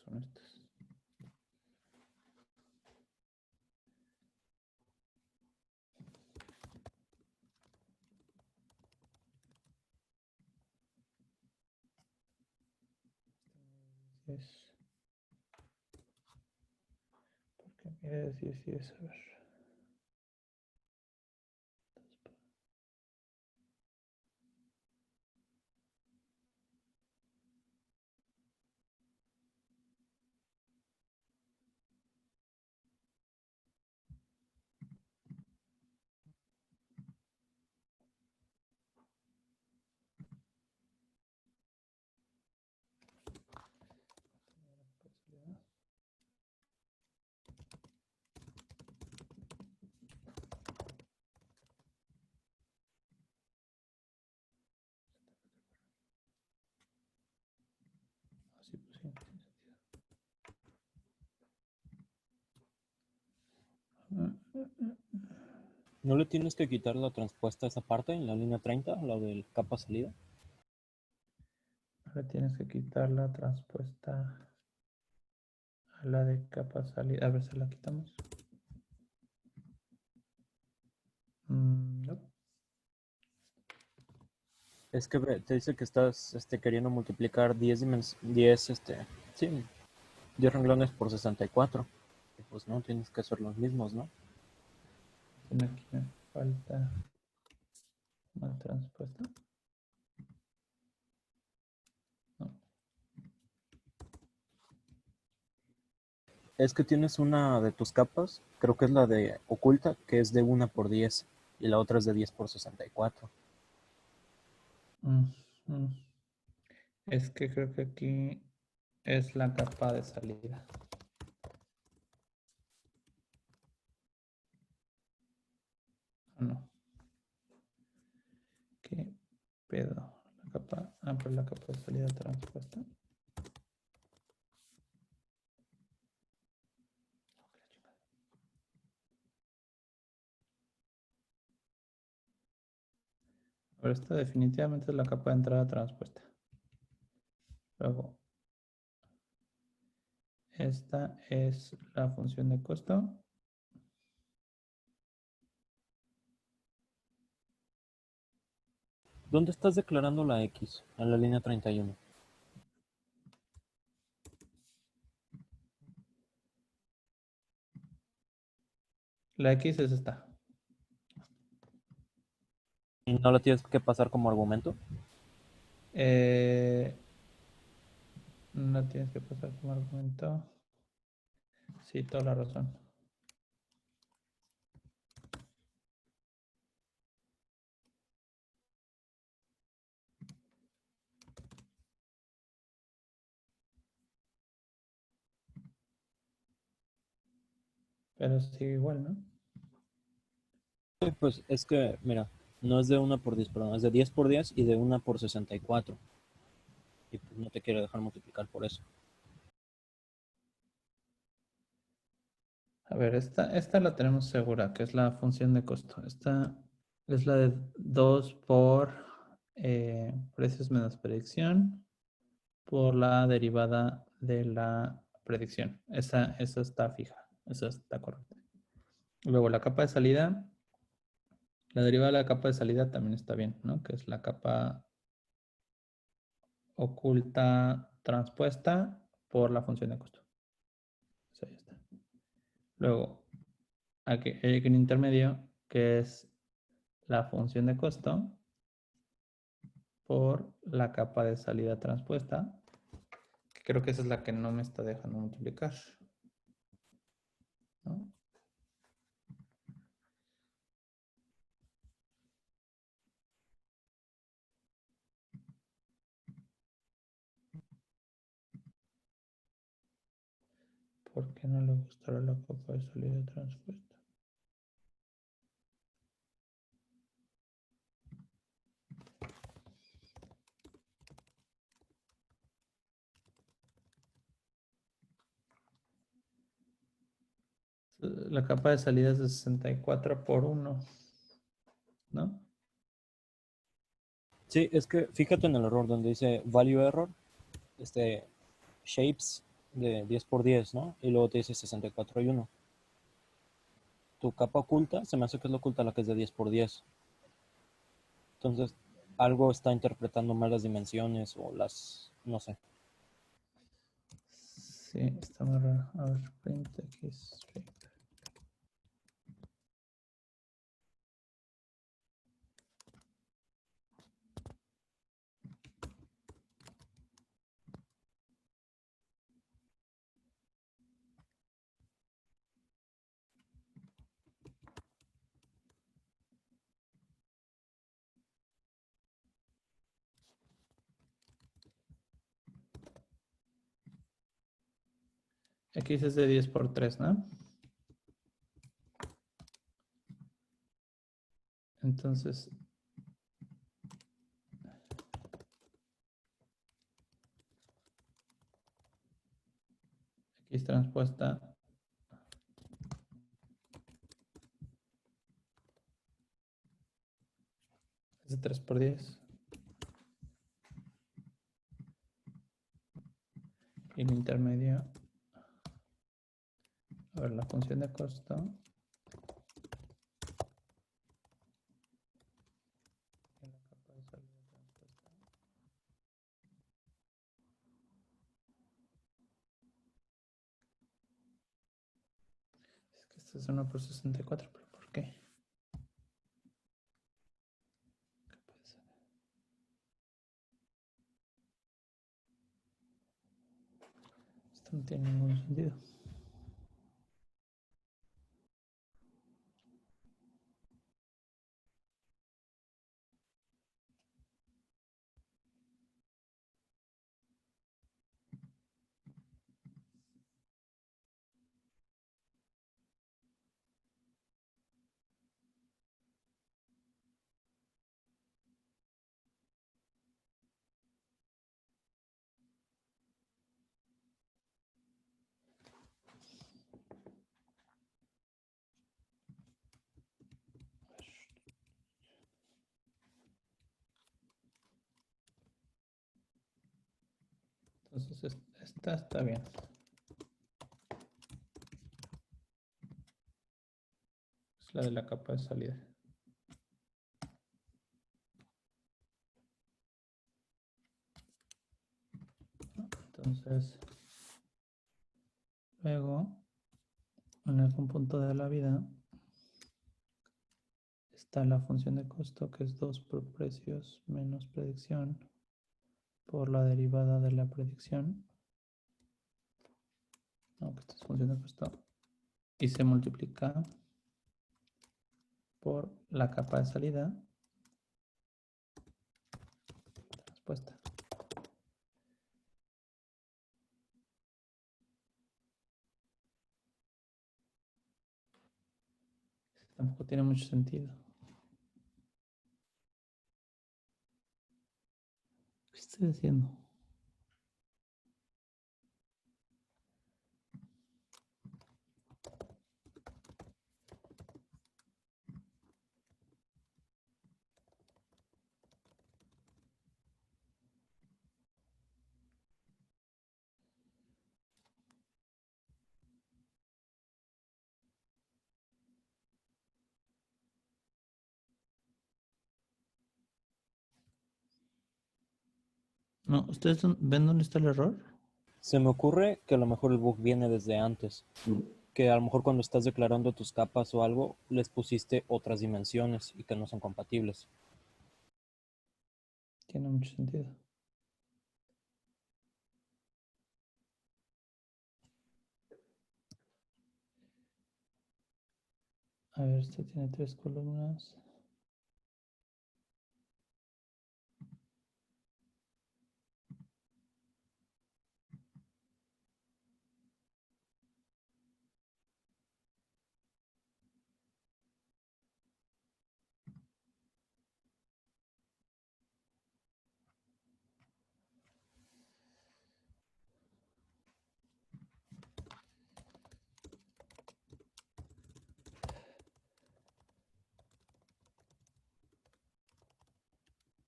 Son estos. 10. Porque mide 10 y 10, a ver. Así pues sí, no tiene sentido. ¿No le tienes que quitar la transpuesta a esa parte en la línea 30, la del capa salida? Ahora tienes que quitar la transpuesta a la de capa salida. A ver si la quitamos. No. Es que te dice que estás queriendo multiplicar 10, sí, 10 renglones por 64. Y pues no, tienes que hacer los mismos, ¿no? Aquí me falta una transpuesta. No. Es que tienes una de tus capas, creo que es la de oculta, que es de 1 por 10 y la otra es de 10 por 64. Mm. Es que creo que aquí es la capa de salida. No. ¿Qué pedo? La capa, pero la capa de salida transpuesta. Pero esta definitivamente es la capa de entrada transpuesta. Luego, esta es la función de costo. ¿Dónde estás declarando la X? En la línea 31. La X es esta. ¿Y no la tienes que pasar como argumento? No tienes que pasar como argumento. Sí, toda la razón. Pero sigue igual, ¿no? Sí, pues es que, mira, no es de 1 por 10, perdón, es de 10 por 10 y de 1 por 64. Y pues no te quiero dejar multiplicar por eso. A ver, esta la tenemos segura, que es la función de costo. Esta es la de 2 por precios menos predicción por la derivada de la predicción. Esa está fija, esa está correcta. Luego la capa de salida, la derivada de la capa de salida también está bien, ¿no? Que es la capa oculta transpuesta por la función de costo. O sea, ya está. Luego, aquí hay un intermedio que es la función de costo por la capa de salida transpuesta, que creo que esa es la que no me está dejando multiplicar, ¿no? ¿Por qué no le gustará la capa de salida transpuesta? La capa de salida es de 64 por 1, ¿no? Sí, es que fíjate en el error donde dice value error, shapes de 10 por 10, ¿no? Y luego te dice 64 y 1. Tu capa oculta, se me hace que es la oculta la que es de 10 por 10. Entonces, algo está interpretando mal las dimensiones o no sé. Sí, está muy raro. A ver, print x. X es de 10 por 3, ¿no? Entonces, X transpuesta es de 3 por 10. Y el intermedio, a ver, la función de costo. Es que esto es 1 por 64, pero ¿por qué? ¿Qué puede ser? Esto no tiene ningún sentido. Entonces, esta está bien. Es la de la capa de salida. Entonces, luego, en algún punto de la vida, está la función de costo, que es 2 por precios menos predicción por la derivada de la predicción. No, que esta es función de costo. Y se multiplica por la capa de salida transpuesta. Tampoco tiene mucho sentido. ¿Qué estoy haciendo? No, ¿ustedes ven dónde está el error? Se me ocurre que a lo mejor el bug viene desde antes. Que a lo mejor cuando estás declarando tus capas o algo, les pusiste otras dimensiones y que no son compatibles. Tiene mucho sentido. A ver, esto tiene 3 columnas.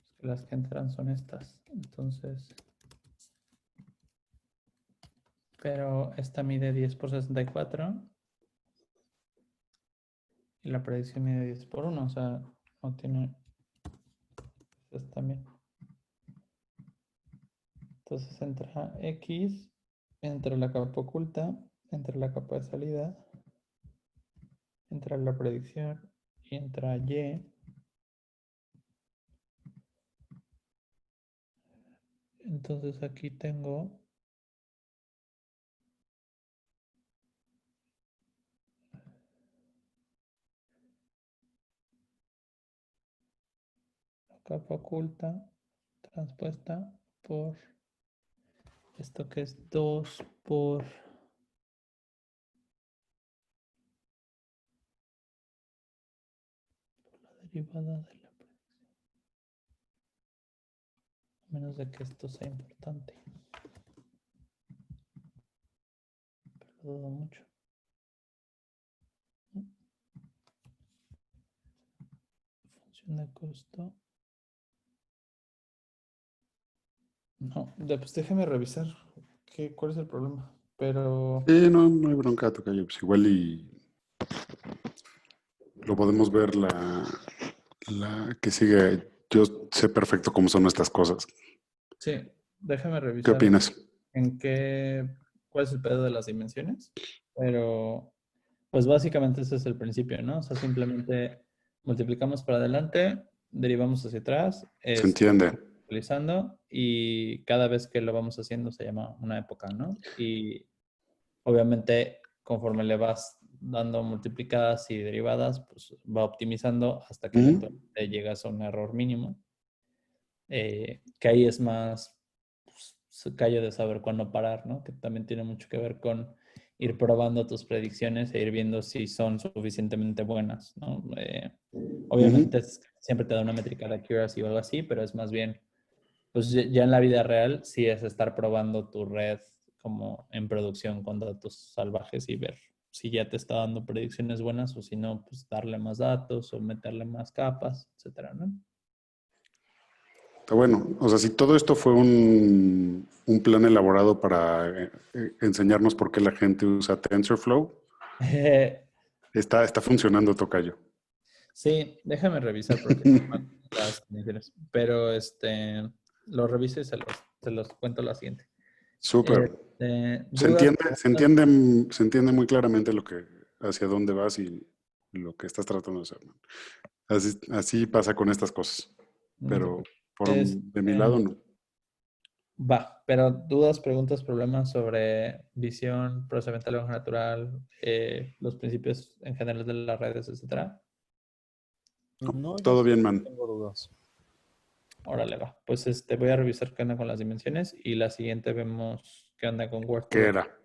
Es que las que entran son estas. Entonces, pero esta mide 10 por 64 y la predicción mide 10 por 1. O sea, no tiene... Estas también. Entonces entra X Entra la capa oculta, entra la capa de salida, entra la predicción y entra Y. Entonces aquí tengo la capa oculta transpuesta por esto que es 2 por la derivada de la predicción. A menos de que esto sea importante. Pero lo dudo mucho. Función de costo. No, pues déjeme revisar cuál es el problema. Pero No hay bronca, tocayo. Pues igual y lo podemos ver la que sigue. Yo sé perfecto cómo son estas cosas. sí, déjame ¿Qué revisar opinas? cuál es el pedo de las dimensiones. Pero pues básicamente ese es el principio, ¿no? O sea, simplemente multiplicamos para adelante, derivamos hacia atrás, Se entiende. utilizando, y cada vez que lo vamos haciendo se llama una época, ¿no? Y obviamente conforme le vas dando multiplicadas y derivadas, pues va optimizando hasta que Ujú. eventualmente llegas a un error mínimo, que ahí es más callo de saber cuándo parar, ¿no? Que también tiene mucho que ver con ir probando tus predicciones e ir viendo si son suficientemente buenas, ¿no? Obviamente siempre te da una métrica de accuracy o algo así, pero es más bien, pues ya en la vida real sí es estar probando tu red como en producción con datos salvajes y ver si ya te está dando predicciones buenas o si no, pues darle más datos o meterle más capas, etcétera, ¿no? Está bueno. O sea, si todo esto fue un plan elaborado para enseñarnos por qué la gente usa TensorFlow, está funcionando, tocayo. Sí, déjame revisar porque las condiciones, pero lo reviso y se los cuento la siguiente. Súper. Se ¿Dudas? entiende muy claramente hacia dónde vas y lo que estás tratando de hacer, ¿no? Así pasa con estas cosas. No te Pero preocupes. de mi lado no. Va, pero dudas, preguntas, problemas sobre visión, procesamiento de lenguaje natural, los principios en general de las redes, etcétera. No, yo Todo sí bien, no man. tengo dudas. Órale, va. Pues voy a revisar qué onda con las dimensiones y la siguiente vemos qué onda con Word ¿Qué 2. era?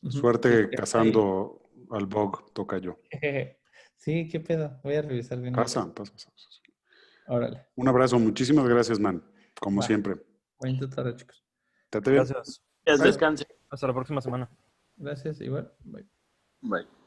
Ujú. Suerte Sí, ahí. cazando al bug, tocayo. Sí, qué pedo. Voy a revisar bien. Pasa. Órale. Un abrazo. Muchísimas gracias, man. Como Va. siempre. Bonita tarde, chicos. Estate bien. Gracias. Descanse. Hasta la próxima semana. Gracias, igual. Bye. Bye.